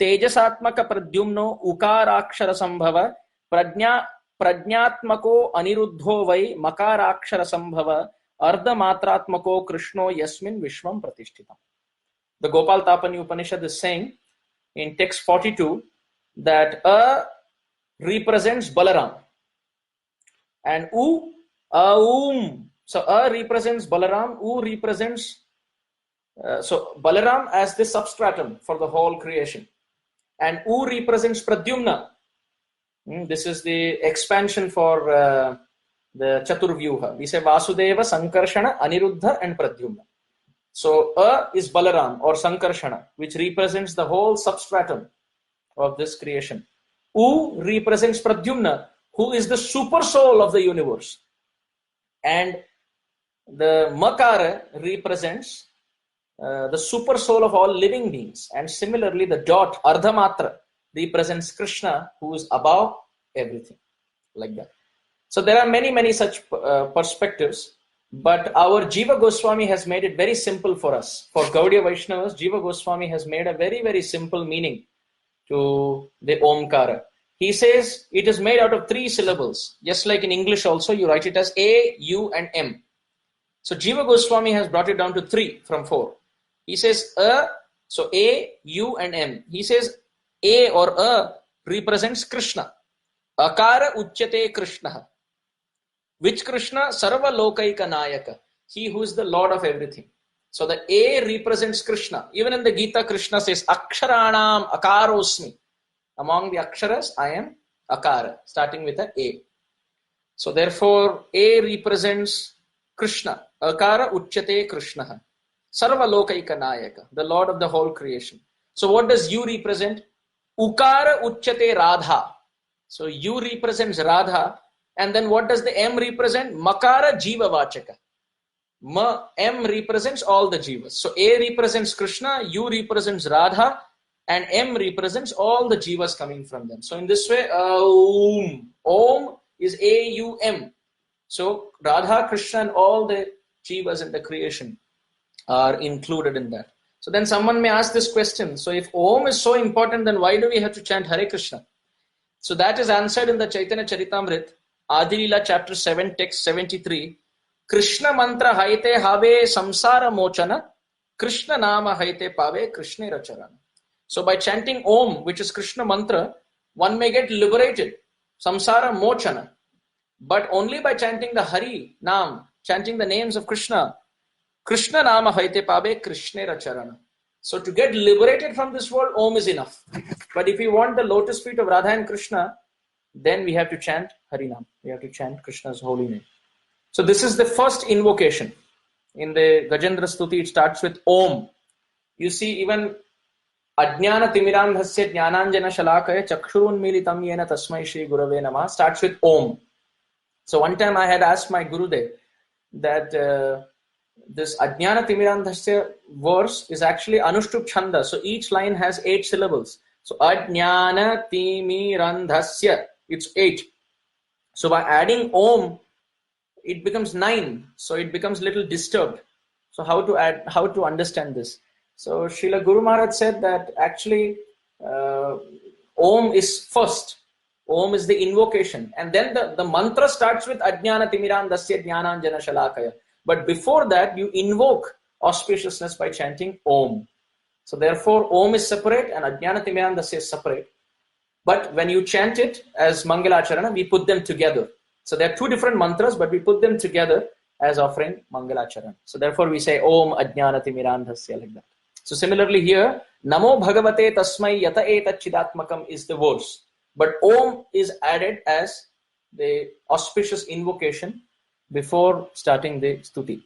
Tejasatmaka Pradyumno Ukarakshara Sambhava Prajnatmako Aniruddho Vai Makarakshara Sambhava Ardha Matratmako Krishno Yasmin Vishwam Pratishthitam. The Gopal Tapani Upanishad is saying in text 42 that represents Balaram and Aum. So represents Balaram, U represents so Balaram as the substratum for the whole creation, and U represents Pradyumna. This is the expansion for the Chaturvyuha. We say Vasudeva, Sankarshana, Aniruddha and Pradyumna. So is Balaram or Sankarshana, which represents the whole substratum of this creation. U represents Pradyumna, who is the super soul of the universe. And the Makara represents the super soul of all living beings. And similarly, the dot, Ardhamatra, represents Krishna, who is above everything. Like that. So there are many such perspectives. But our Jiva Goswami has made it very simple for us. For Gaudiya Vaishnavas, Jiva Goswami has made a very simple meaning to the Omkara. He says it is made out of 3 syllables. Just like in English also, you write it as A, U and M. So Jiva Goswami has brought it down to 3 from 4. He says so A, U and M. He says A or represents Krishna. Akara Uchyate Krishna. Which Krishna? Sarva Lokaika Nayaka. He who is the Lord of everything. So the A represents Krishna. Even in the Gita, Krishna says, Aksharanam Akarosmi. Among the Aksharas, I am Akara, starting with a A. So therefore, A represents Krishna. Akara Uchyate Krishna. Sarva Lokaika Nayaka, the Lord of the whole creation. So what does U represent? Ukara Uchyate Radha. So U represents Radha. And then what does the M represent? Makara Jiva Vachaka. M represents all the jivas. So A represents Krishna, U represents Radha, and M represents all the jivas coming from them. So in this way, Om is A-U-M. So Radha, Krishna, and all the jivas in the creation are included in that. So then someone may ask this question. So if Om is so important, then why do we have to chant Hare Krishna? So that is answered in the Chaitanya Charitamrita, Adi Lila chapter 7, text 73. Krishna mantra haite have samsara mochana, Krishna nama haite pave Krishna racharana. So by chanting Om, which is Krishna mantra, one may get liberated, samsara mochana. But only by chanting the Hari Nam, chanting the names of Krishna, Krishna nama haite pave Krishna racharana. So to get liberated from this world, Om is enough. But if we want the lotus feet of Radha and Krishna, then we have to chant Harinam. We have to chant Krishna's holy name. So this is the first invocation. In the Gajendra Stuti, it starts with Om. You see, even Ajnana Timirandhasya Jnananjana Shalakaya Chakshurun Militam Yena Tasmai Shri Gurave Namah starts with Om. So one time I had asked my Gurudev that this Ajnana Timirandhasya verse is actually Anushtup Chanda. So each line has 8 syllables. So Ajnana Timirandhasya, it's 8. So by adding Om, it becomes 9. So it becomes a little disturbed. So how to understand this? So Srila Guru Maharaj said that actually Om is first. Om is the invocation. And then the mantra starts with Ajnana Timirandhasya Jnananjana Shalakaya. But before that, you invoke auspiciousness by chanting Om. So therefore, Om is separate and Ajnana Timirandhasya is separate. But when you chant it as Mangalacharana, we put them together. So there are 2 different mantras, but we put them together as offering Mangalacharana. So therefore we say Om Ajnana Timirandhasya like that. So similarly here, Namo Bhagavate Tasmai Yata Etat Chidatmakam is the verse. But Om is added as the auspicious invocation before starting the stuti.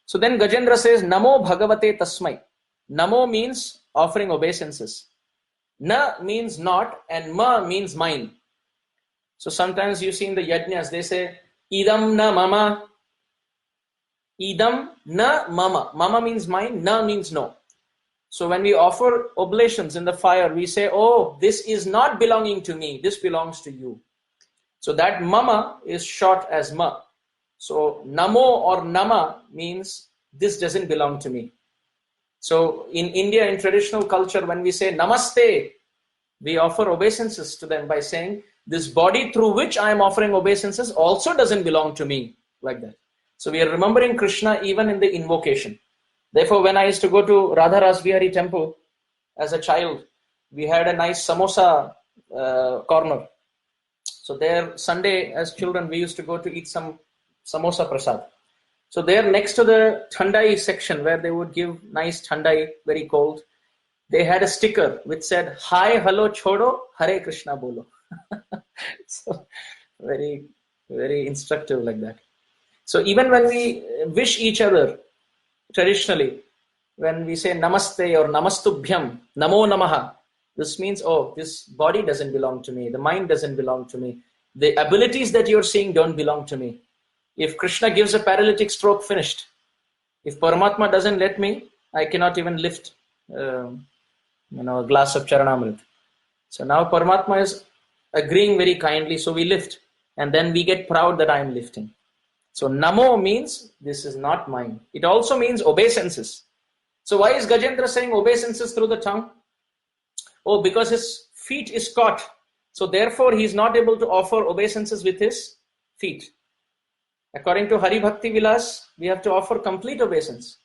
So then Gajendra says, Namo Bhagavate Tasmai. Namo means offering obeisances. Na means not, and ma means mine. So sometimes you see in the yajnas, they say, Idam na mama. Idam na mama. Mama means mine, na means no. So when we offer oblations in the fire, we say, oh, this is not belonging to me. This belongs to you. So that mama is short as ma. So namo or nama means this doesn't belong to me. So in India, in traditional culture, when we say namaste, we offer obeisances to them by saying, this body through which I am offering obeisances also doesn't belong to me, like that. So we are remembering Krishna even in the invocation. Therefore, when I used to go to Radha Rasbihari temple as a child, we had a nice samosa corner. So there, Sunday as children, we used to go to eat some samosa prasad. So there next to the thandai section where they would give nice thandai, very cold, they had a sticker which said, Hi, hello, chodo, Hare Krishna bolo. So very, very instructive like that. So even when we wish each other traditionally, when we say namaste or namastubhyam, namo namaha, this means, oh, this body doesn't belong to me, the mind doesn't belong to me, the abilities that you're seeing don't belong to me. If Krishna gives a paralytic stroke, finished. If Paramatma doesn't let me, I cannot even lift a glass of Charanamrit. So now Paramatma is agreeing very kindly, so we lift. And then we get proud that I am lifting. So Namo means this is not mine. It also means obeisances. So why is Gajendra saying obeisances through the tongue? Oh, because his feet is caught. So therefore he is not able to offer obeisances with his feet. According to Hari Bhakti Vilas, we have to offer complete obeisance.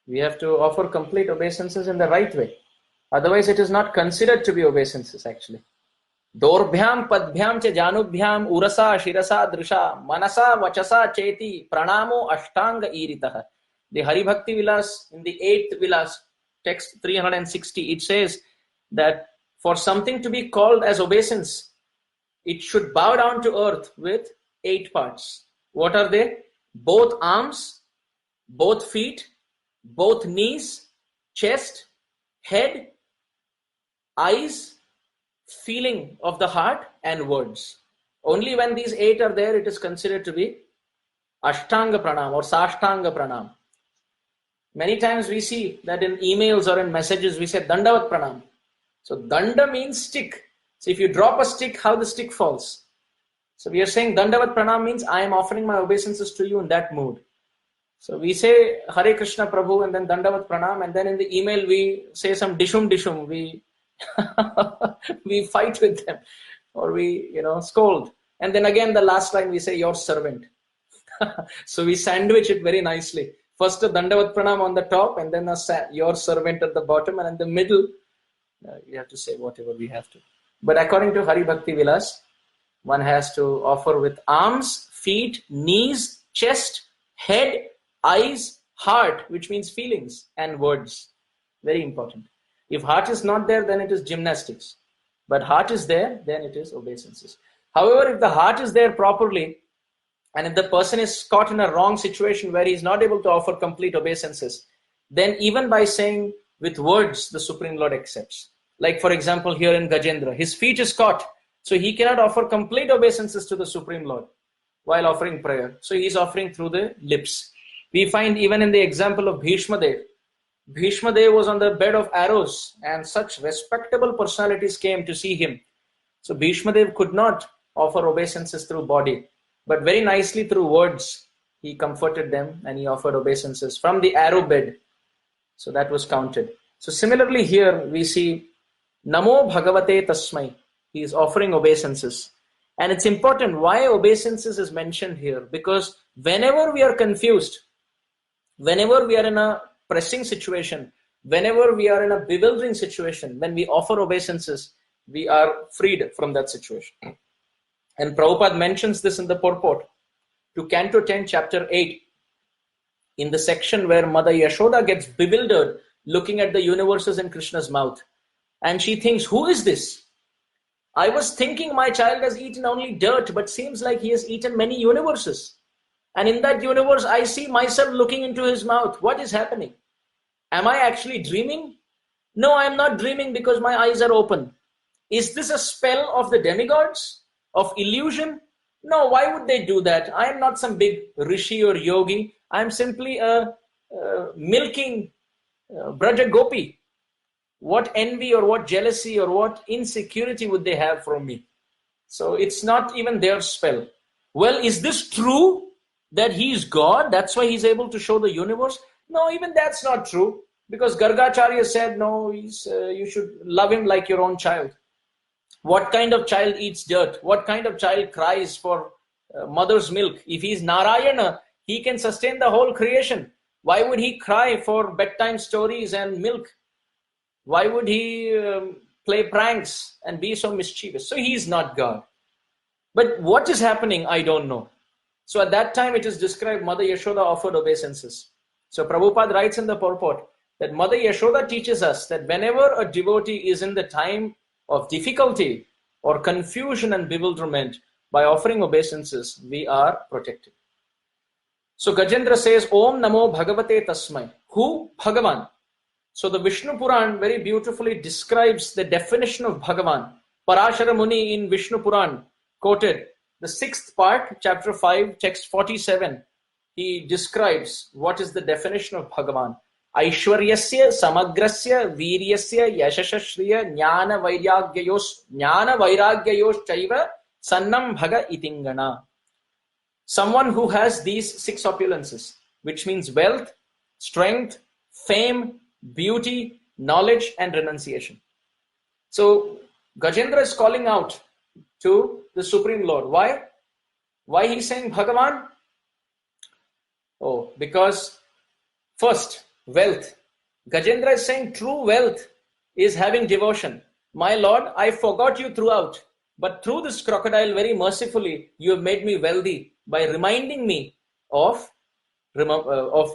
We have to offer complete obeisances in the right way. Otherwise it is not considered to be obeisances actually. Dorbhyam padbhyam cha janubhyam urasa shirasa drisha manasa vachasa cheti pranamo ashtanga iritaha. The Hari Bhakti Vilas in the 8th Vilas, text 360, it says that for something to be called as obeisance, it should bow down to earth with 8 parts. What are they? both arms, both feet, both knees, chest, head, eyes, feeling of the heart, and words. Only when these 8 are there, it is considered to be Ashtanga Pranam or Sashtanga Pranam. Many times we see that in emails or in messages, we say Dandavat Pranam. So Danda means stick. So if you drop a stick, how the stick falls. So we are saying Dandavat Pranam means I am offering my obeisances to you in that mood. So we say Hare Krishna Prabhu and then Dandavat Pranam, and then in the email we say some dishum. We we fight with them, or we scold. And then again the last line we say your servant. So we sandwich it very nicely. First a Dandavat Pranam on the top, and then your servant at the bottom, and in the middle you have to say whatever we have to. But according to Hari Bhakti Vilas, one has to offer with arms, feet, knees, chest, head, eyes, heart, which means feelings, and words. Very important. If heart is not there, then it is gymnastics. But heart is there, then it is obeisances. However, if the heart is there properly, and if the person is caught in a wrong situation where he is not able to offer complete obeisances, then even by saying with words, the Supreme Lord accepts. Like for example, here in Gajendra, his feet is caught, so he cannot offer complete obeisances to the Supreme Lord while offering prayer. So he is offering through the lips. We find even in the example of Bhishma Dev. Bhishma Dev was on the bed of arrows, and such respectable personalities came to see him. So Bhishma Dev could not offer obeisances through body, but very nicely through words, he comforted them and he offered obeisances from the arrow bed. So that was counted. So similarly here we see Namo Bhagavate Tasmai. He is offering obeisances. And it's important why obeisances is mentioned here, because whenever we are confused, whenever we are in a pressing situation, whenever we are in a bewildering situation, when we offer obeisances, we are freed from that situation. And Prabhupada mentions this in the purport to Canto 10, Chapter 8, in the section where Mother Yashoda gets bewildered looking at the universes in Krishna's mouth. And she thinks, who is this? I was thinking my child has eaten only dirt, but seems like he has eaten many universes. And in that universe, I see myself looking into his mouth. What is happening? Am I actually dreaming? No, I am not dreaming because my eyes are open. Is this a spell of the demigods? Of illusion? No, why would they do that? I am not some big rishi or yogi. I am simply a milking Braja Gopi. What envy or what jealousy or what insecurity would they have from me? So it's not even their spell. Well, is this true that he is God? That's why he's able to show the universe? No, even that's not true. Because Gargacharya said, no, you should love him like your own child. What kind of child eats dirt? What kind of child cries for mother's milk? If he's Narayana, he can sustain the whole creation. Why would he cry for bedtime stories and milk? Why would he play pranks and be so mischievous? So he is not God. But what is happening, I don't know. So at that time it is described Mother Yashoda offered obeisances. So Prabhupada writes in the purport that Mother Yashoda teaches us that whenever a devotee is in the time of difficulty or confusion and bewilderment, by offering obeisances, we are protected. So Gajendra says, Om Namo Bhagavate Tasmai. Who? Bhagavan. So the Vishnu Puran very beautifully describes the definition of Bhagavan. Parashara Muni in Vishnu Puran quoted the 6th part, chapter 5, text 47. He describes what is the definition of Bhagavan. Aishwaryasya samagrasya viryasya yashashashriya jnana vairagyayos chaiva sannam bhaga itingana. Someone who has these 6 opulences, which means wealth, strength, fame, beauty, knowledge, and renunciation. So Gajendra is calling out to the Supreme Lord. Why? Why he's saying Bhagavan? Oh, because first, wealth. Gajendra is saying true wealth is having devotion. My Lord, I forgot you throughout, but through this crocodile, very mercifully, you have made me wealthy by reminding me of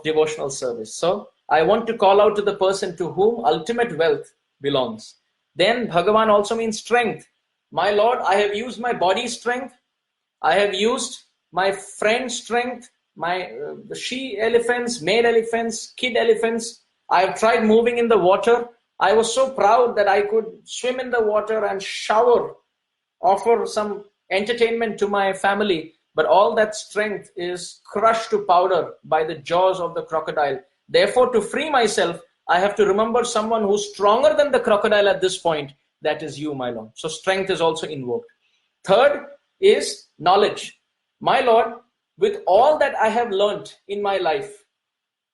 devotional service. So I want to call out to the person to whom ultimate wealth belongs. Then Bhagavan also means strength. My Lord, I have used my body's strength. I have used my friend's strength, the she elephants, male elephants, kid elephants. I've tried moving in the water. I was so proud that I could swim in the water and shower, offer some entertainment to my family. But all that strength is crushed to powder by the jaws of the crocodile. Therefore, to free myself, I have to remember someone who's stronger than the crocodile at this point. That is you, my Lord. So strength is also invoked. Third is knowledge. My Lord, with all that I have learnt in my life,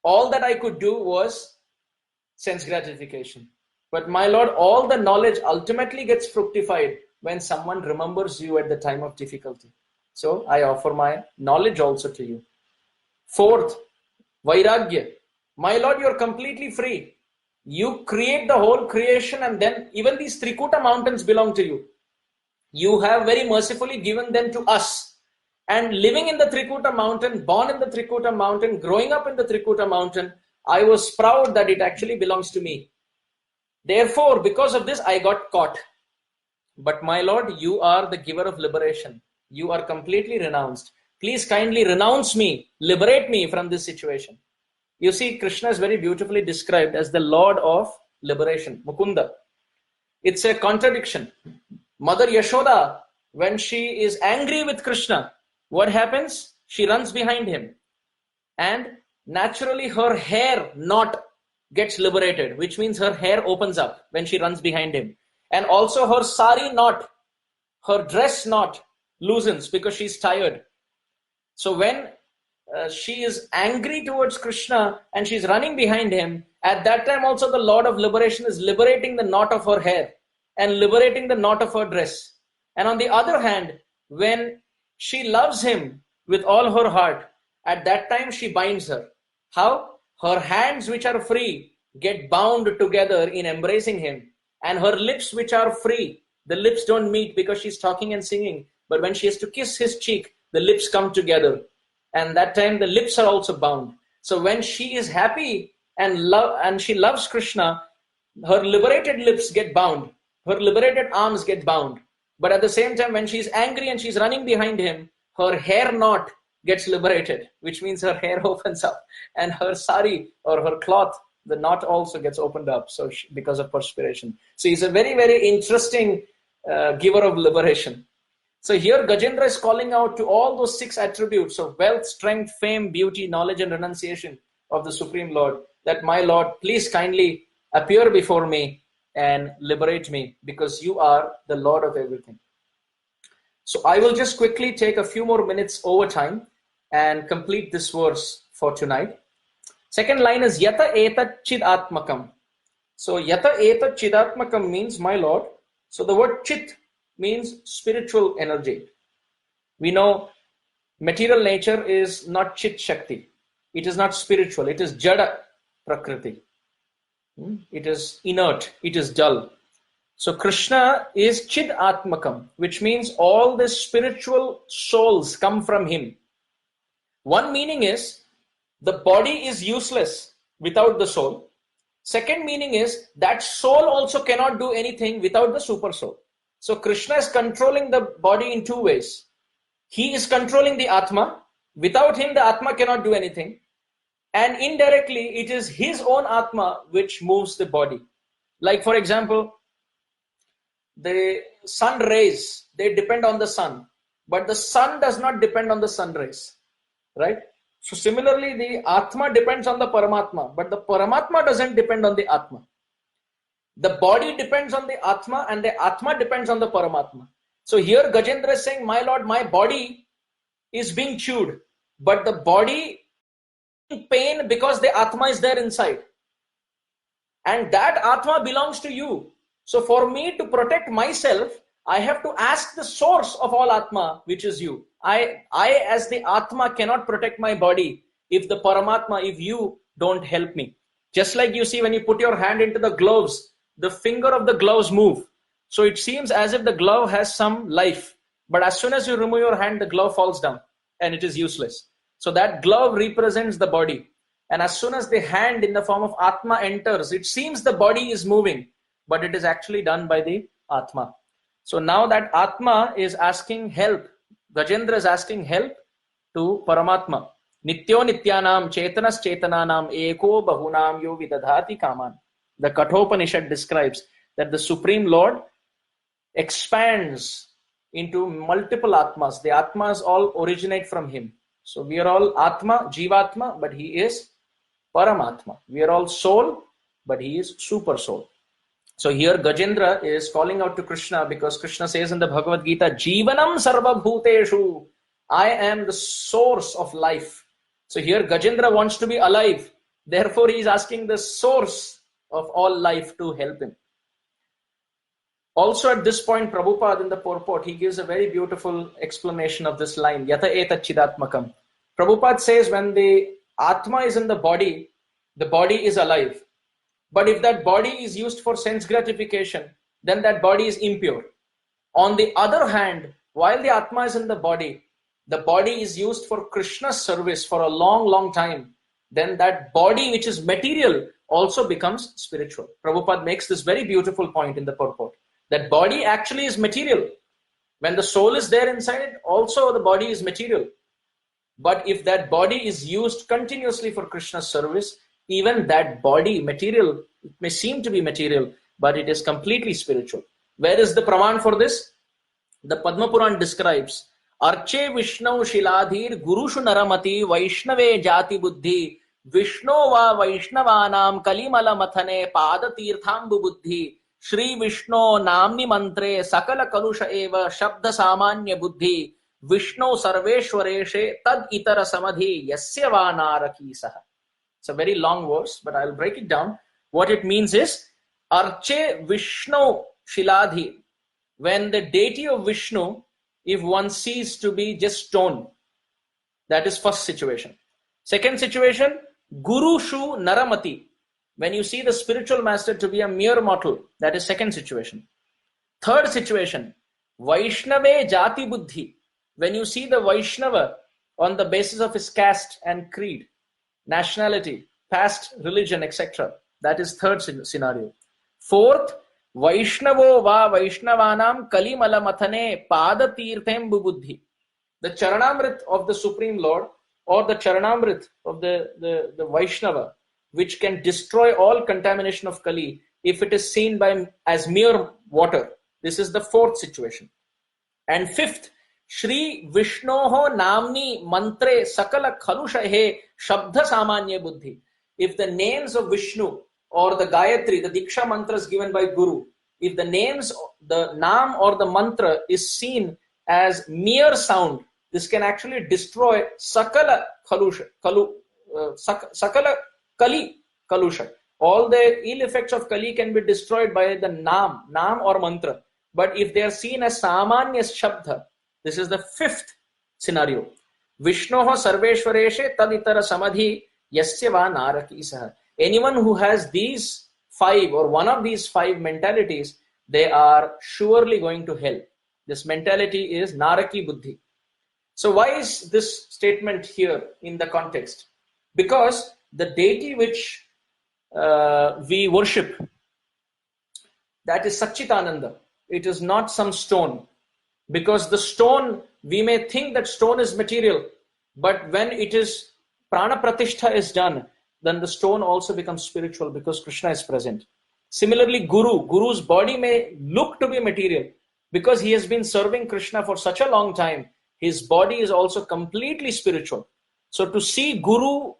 all that I could do was sense gratification. But my Lord, all the knowledge ultimately gets fructified when someone remembers you at the time of difficulty. So I offer my knowledge also to you. Fourth, Vairagya. My Lord, you're completely free. You create the whole creation, and then even these Trikuta mountains belong to you. You have very mercifully given them to us. And living in the Trikuta mountain, born in the Trikuta mountain, growing up in the Trikuta mountain, I was proud that it actually belongs to me. Therefore, because of this, I got caught. But my Lord, you are the giver of liberation. You are completely renounced. Please kindly renounce me, liberate me from this situation. You see, Krishna is very beautifully described as the Lord of liberation, Mukunda. It's a contradiction. Mother Yashoda, when she is angry with Krishna, what happens? She runs behind him. And naturally her hair knot gets liberated, which means her hair opens up when she runs behind him. And also her sari knot, her dress knot loosens because she's tired. So when she is angry towards Krishna and she's running behind him, at that time also the Lord of liberation is liberating the knot of her hair and liberating the knot of her dress. And on the other hand, when she loves him with all her heart, at that time she binds her. How? Her hands which are free get bound together in embracing him, and her lips which are free, the lips don't meet because she's talking and singing, but when she has to kiss his cheek, the lips come together, and that time the lips are also bound. So when she is happy and she loves Krishna, her liberated lips get bound, her liberated arms get bound. But at the same time, when she's angry and she's running behind him, her hair knot gets liberated, which means her hair opens up, and her sari or her cloth, the knot also gets opened up, so because of perspiration. So he's a very, very interesting giver of liberation. So here Gajendra is calling out to all those 6 attributes of wealth, strength, fame, beauty, knowledge, and renunciation of the Supreme Lord, that my Lord, please kindly appear before me and liberate me, because you are the Lord of everything. So I will just quickly take a few more minutes over time and complete this verse for tonight. Second line is Yata etat chidatmakam. So Yata etat chidatmakam means my Lord. So the word chit means spiritual energy. We know material nature is not chit shakti. It is not spiritual. It is jada prakriti. It is inert. It is dull. So Krishna is chid atmakam, which means all the spiritual souls come from him. One meaning is the body is useless without the soul. Second meaning is that soul also cannot do anything without the super soul. So Krishna is controlling the body in 2 ways. He is controlling the Atma. Without him, the Atma cannot do anything. And indirectly, it is his own Atma which moves the body. Like for example, the sun rays, they depend on the sun. But the sun does not depend on the sun rays. Right? So similarly, the Atma depends on the Paramatma. But the Paramatma doesn't depend on the Atma. The body depends on the Atma, and the Atma depends on the Paramatma. So here Gajendra is saying, my Lord, my body is being chewed, but the body is in pain because the Atma is there inside. And that Atma belongs to you. So for me to protect myself, I have to ask the source of all Atma, which is you. I as the Atma cannot protect my body if the Paramatma, if you don't help me. Just like you see when you put your hand into the gloves, the finger of the gloves move. So it seems as if the glove has some life. But as soon as you remove your hand, the glove falls down and it is useless. So that glove represents the body. And as soon as the hand in the form of Atma enters, it seems the body is moving, but it is actually done by the Atma. So now that Atma is asking help, Gajendra is asking help to Paramatma. Nityo nityanam chetanas chetananam eko bahunam yo vidadhati kaman. The Kathopanishad describes that the Supreme Lord expands into multiple Atmas. The Atmas all originate from Him. So we are all Atma, Jivatma, but He is Paramatma. We are all soul, but He is super soul. So here Gajendra is calling out to Krishna because Krishna says in the Bhagavad Gita, Jivanam sarva bhuteshu. I am the source of life. So here Gajendra wants to be alive. Therefore he is asking the source of all life to help him. Also at this point, Prabhupada in the purport, he gives a very beautiful explanation of this line, Yata etat chidatmakam. Prabhupada says when the Atma is in the body is alive. But if that body is used for sense gratification, then that body is impure. On the other hand, while the Atma is in the body is used for Krishna's service for a long, long time, then that body which is material also becomes spiritual. Prabhupada makes this very beautiful point in the purport. That body actually is material. When the soul is there inside, also the body is material. But if that body is used continuously for Krishna's service, even that body, material, it may seem to be material, but it is completely spiritual. Where is the praman for this? The Padma Puran describes, Arche Vishnu Shiladhir Gurushu Naramati Vaishnave Jati Buddhi Vishnu Va Vaishnavanam Kalimala Mathane Pada Tirthambu Buddhi Shri Vishnu Namni Mantre Sakala Kalusha Eva Shabda Samanya Buddhi Vishnu Sarveshwareshe Tad Itara Samadhi Yasya Vanaraki Saha. It's a very long verse, but I'll break it down. What it means is, Arche Vishnu Shiladhi. When the deity of Vishnu, if one sees to be just stone, that is first situation. Second situation, Guru Shu Naramati. When you see the spiritual master to be a mere mortal, that is second situation. Third situation, Vaishnave Jati Buddhi. When you see the Vaishnava on the basis of his caste and creed, nationality, past religion, etc. That is third scenario. Fourth, Vaishnavo va Vaishnavanam Kalimala Mathane Pada Tirthembu Buddhi. The Charanamrit of the Supreme Lord or the Charanamrit of the Vaishnava, which can destroy all contamination of Kali if it is seen as mere water. This is the fourth situation. And fifth, Shri Vishnoho Namni Mantre Sakala Khalusha He Shabda Samanya Buddhi. If the names of Vishnu or the Gayatri, the Diksha mantras given by Guru, if the names, the Nam or the mantra is seen as mere sound, this can actually destroy Sakala Khalusha, Sakala Kali Kalusha. All the ill effects of Kali can be destroyed by the Nam or mantra. But if they are seen as Samanya Shabda, this is the fifth scenario. Vishnoho Sarveshwareshe Taditara Samadhi Yasya Va Naraki Saha. Anyone who has these five or one of these five mentalities, they are surely going to hell. This mentality is Naraki Buddhi. So why is this statement here in the context? Because the deity which we worship, that is Satchitananda. It is not some stone. Because the stone, we may think that stone is material, but when it is prana pratishtha is done, then the stone also becomes spiritual because Krishna is present. Similarly, Guru's body may look to be material because he has been serving Krishna for such a long time. His body is also completely spiritual. So to see Guru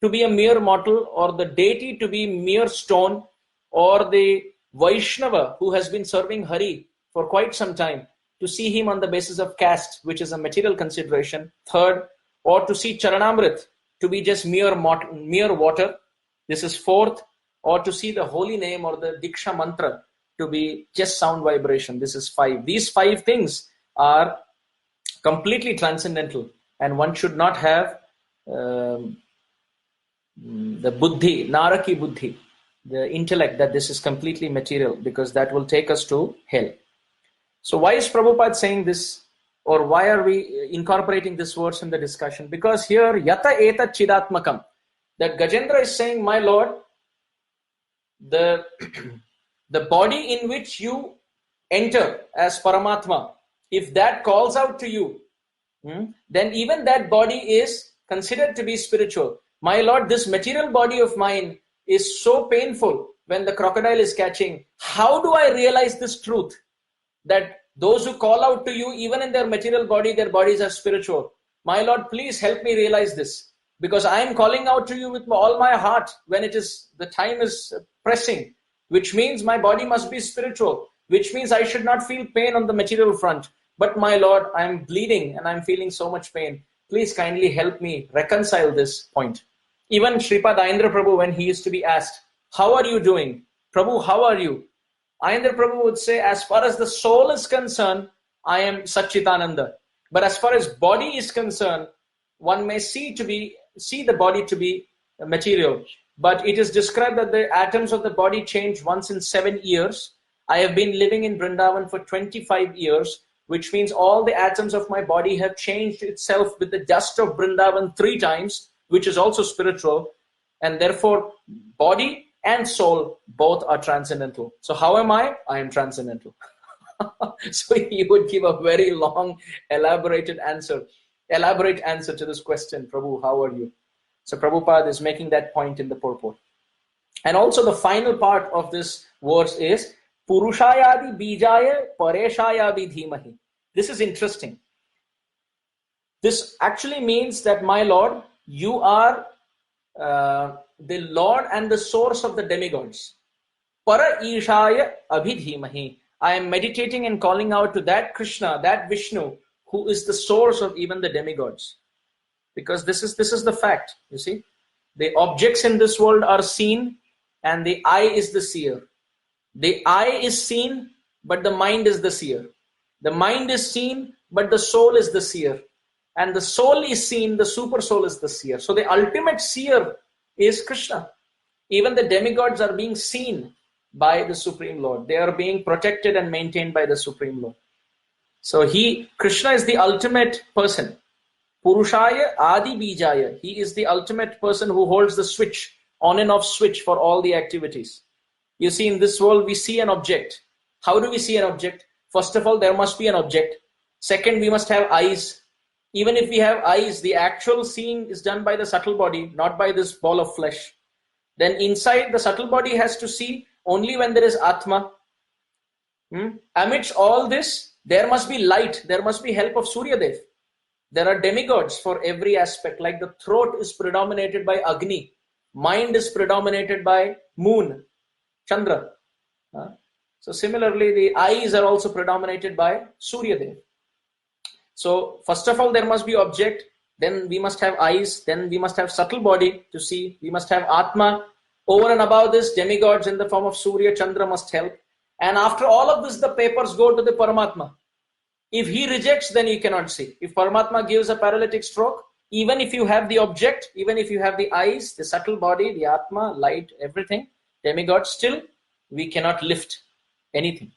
to be a mere mortal or the deity to be mere stone or the Vaishnava who has been serving Hari for quite some time, to see him on the basis of caste, which is a material consideration. Third, or to see Charanamrit to be just mere water. This is fourth. Or to see the holy name or the Diksha mantra to be just sound vibration. This is five. These five things are completely transcendental, and one should not have the buddhi, naraki buddhi, the intellect that this is completely material, because that will take us to hell. So why is Prabhupada saying this, or why are we incorporating this verse in the discussion? Because here, yata eta chidatmakam, that Gajendra is saying, my Lord, the body in which you enter as Paramatma, if that calls out to you, then even that body is considered to be spiritual. My Lord, this material body of mine is so painful when the crocodile is catching. How do I realize this truth? That those who call out to you, even in their material body, their bodies are spiritual. My Lord, please help me realize this, because I am calling out to you with all my heart when the time is pressing, which means my body must be spiritual, which means I should not feel pain on the material front. But my Lord, I am bleeding and I'm feeling so much pain. Please kindly help me reconcile this point. Even Sripad Gajendra Prabhu, when he used to be asked, how are you doing? Prabhu, how are you? Gajendra Prabhu would say, as far as the soul is concerned, I am Satchitananda. But as far as body is concerned, one may see the body to be material. But it is described that the atoms of the body change once in 7 years. I have been living in Vrindavan for 25 years, which means all the atoms of my body have changed itself with the dust of Vrindavan 3 times, which is also spiritual. And therefore, body and soul both are transcendental. So how am I? I am transcendental. So he would give a very long, elaborate answer to this question, Prabhu, how are you? So Prabhupada is making that point in the purport. And also the final part of this verse is, Purushayadi bijaya pareshayadi dhimahi. This is interesting. This actually means that, my Lord, you are the Lord and the source of the demigods. Para ishaya abhidhimahi. I am meditating and calling out to that Krishna, that Vishnu, who is the source of even the demigods. Because this is the fact, you see. The objects in this world are seen and the eye is the seer. The eye is seen, but the mind is the seer. The mind is seen, but the soul is the seer. And the soul is seen, the super soul is the seer. So the ultimate seer is Krishna. Even the demigods are being seen by the Supreme Lord. They are being protected and maintained by the Supreme Lord. So Krishna is the ultimate person. Purushaya Adi Bijaya. He is the ultimate person who holds the switch, on and off switch for all the activities. You see, in this world, we see an object. How do we see an object? First of all, there must be an object. Second, we must have eyes. Even if we have eyes, the actual seeing is done by the subtle body, not by this ball of flesh. Then inside, the subtle body has to see only when there is Atma. Amidst all this, there must be light. There must be help of Surya Dev. There are demigods for every aspect. Like the throat is predominated by Agni. Mind is predominated by Moon, Chandra. So similarly, the eyes are also predominated by Surya Dev. So first of all, there must be object. Then we must have eyes. Then we must have subtle body to see. We must have Atma. Over and above this, demigods in the form of Surya, Chandra must help. And after all of this, the papers go to the Paramatma. If he rejects, then you cannot see. If Paramatma gives a paralytic stroke, even if you have the object, even if you have the eyes, the subtle body, the Atma, light, everything, demigod, still we cannot lift anything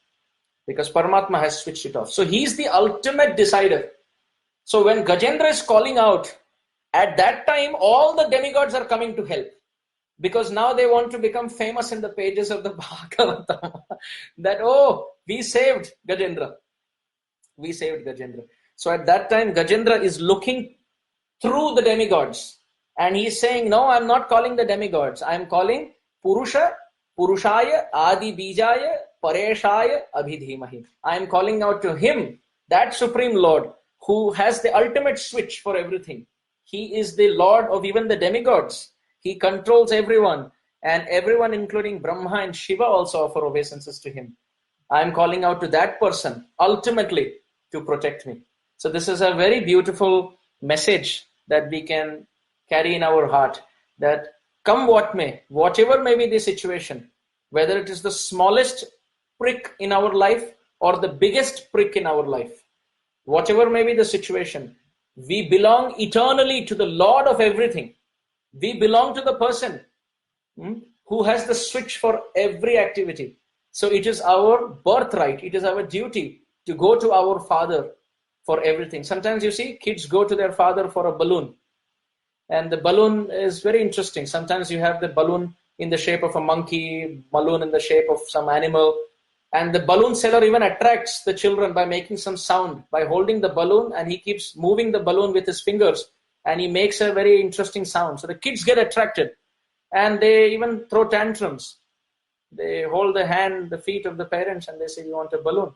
because Paramatma has switched it off. So he's the ultimate decider. So when Gajendra is calling out, at that time, all the demigods are coming to help. Because now they want to become famous in the pages of the Bhagavatam. That, oh, we saved Gajendra. We saved Gajendra. So at that time, Gajendra is looking through the demigods. And he's saying, no, I'm not calling the demigods. I'm calling Purusha, Purushaya, Adi Bijaya, Pareshaya, Abhidhimahi. I'm calling out to him, that Supreme Lord, who has the ultimate switch for everything. He is the Lord of even the demigods. He controls everyone, and everyone, including Brahma and Shiva, also offer obeisances to him. I am calling out to that person, ultimately, to protect me. So this is a very beautiful message that we can carry in our heart, that come what may, whatever may be the situation, whether it is the smallest prick in our life or the biggest prick in our life, whatever may be the situation, we belong eternally to the Lord of everything. We belong to the person who has the switch for every activity. So it is our birthright, it is our duty to go to our Father for everything. Sometimes you see kids go to their father for a balloon. And the balloon is very interesting. Sometimes you have the balloon in the shape of a monkey, balloon in the shape of some animal. And the balloon seller even attracts the children by making some sound, by holding the balloon, and he keeps moving the balloon with his fingers. and he makes a very interesting sound. So the kids get attracted, and they even throw tantrums. They hold the hand, the feet of the parents, and they say, "We want a balloon."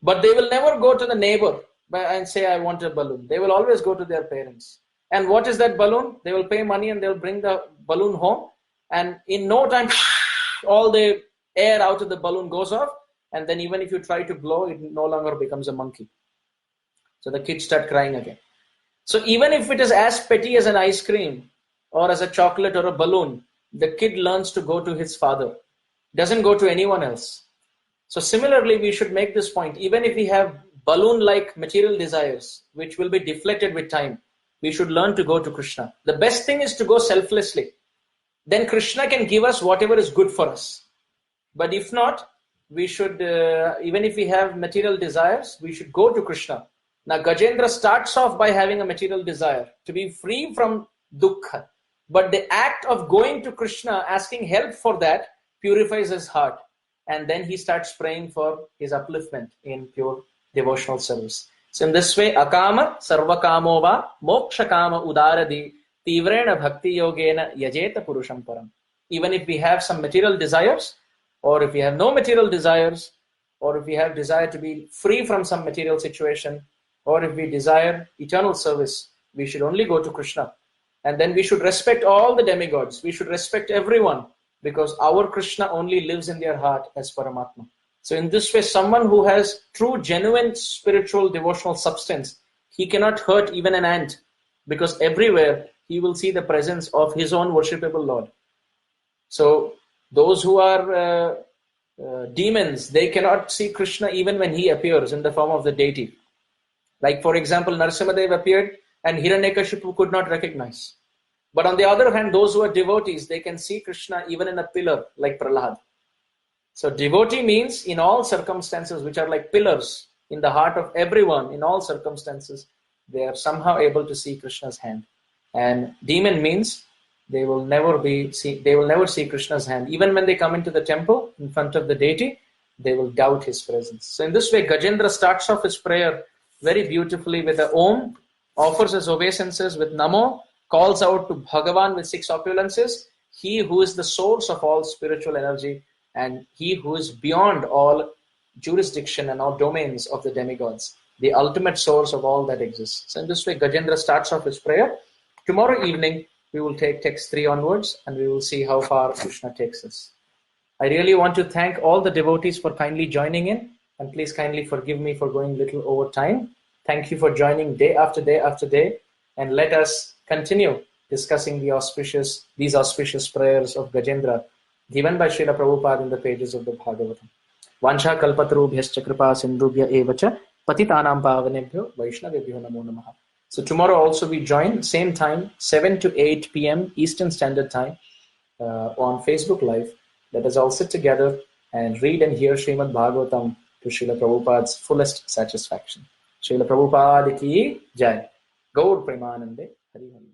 But they will never go to the neighbor and say, "I want a balloon." They will always go to their parents. And what is that balloon? They will pay money and they'll bring the balloon home. And in no time, all the air out of the balloon goes off. And then even if you try to blow, it no longer becomes a monkey. So the kids start crying again. So even if it is as petty as an ice cream or as a chocolate or a balloon, the kid learns to go to his father. Doesn't go to anyone else. So similarly, we should make this point. Even if we have balloon-like material desires, which will be deflected with time, we should learn to go to Krishna. The best thing is to go selflessly. Then Krishna can give us whatever is good for us. But if not, we should, even if we have material desires, we should go to Krishna. Now, Gajendra starts off by having a material desire, to be free from dukkha. But the act of going to Krishna, asking help for that, purifies his heart. And then he starts praying for his upliftment in pure devotional service. So in this way, akama sarvakamo va moksha kama udaradi tivrena bhakti yogena yajeta purusham param. Even if we have some material desires, or if we have no material desires, or if we have desire to be free from some material situation, or if we desire eternal service, we should only go to Krishna. And then we should respect all the demigods. We should respect everyone, because our Krishna only lives in their heart as Paramatma. So in this way, someone who has true, genuine spiritual devotional substance, he cannot hurt even an ant, because everywhere he will see the presence of his own worshipable Lord. So those who are demons, they cannot see Krishna even when he appears in the form of the deity. Like for example, Narasimhadev appeared and Hiranyakashipu could not recognize. But on the other hand, those who are devotees, they can see Krishna even in a pillar like Prahlad. So devotee means in all circumstances, which are like pillars in the heart of everyone, in all circumstances, they are somehow able to see Krishna's hand. And demon means they will never see Krishna's hand. Even when they come into the temple in front of the deity, they will doubt his presence. So in this way, Gajendra starts off his prayer very beautifully with the Om, offers his obeisances with Namo, calls out to Bhagavan with 6 opulences, he who is the source of all spiritual energy, and he who is beyond all jurisdiction and all domains of the demigods, the ultimate source of all that exists. So in this way, Gajendra starts off his prayer. Tomorrow evening, we will take text 3 onwards, and we will see how far Krishna takes us. I really want to thank all the devotees for kindly joining in, and please kindly forgive me for going a little over time. Thank you for joining day after day after day, and let us continue discussing these auspicious prayers of Gajendra given by Srila Prabhupada in the pages of the Bhagavatam. Vansha kalpatarubhyascha kripa sindhubhya evacha patitanam pavanebhyo vaishnavebhyo namo namaha. So tomorrow also we join, same time, 7 to 8 p.m. Eastern Standard Time on Facebook Live. Let us all sit together and read and hear Srimad Bhagavatam to Srila Prabhupada's fullest satisfaction. Srila Prabhupada ki jai. Gaur Premanande. Hari Hari.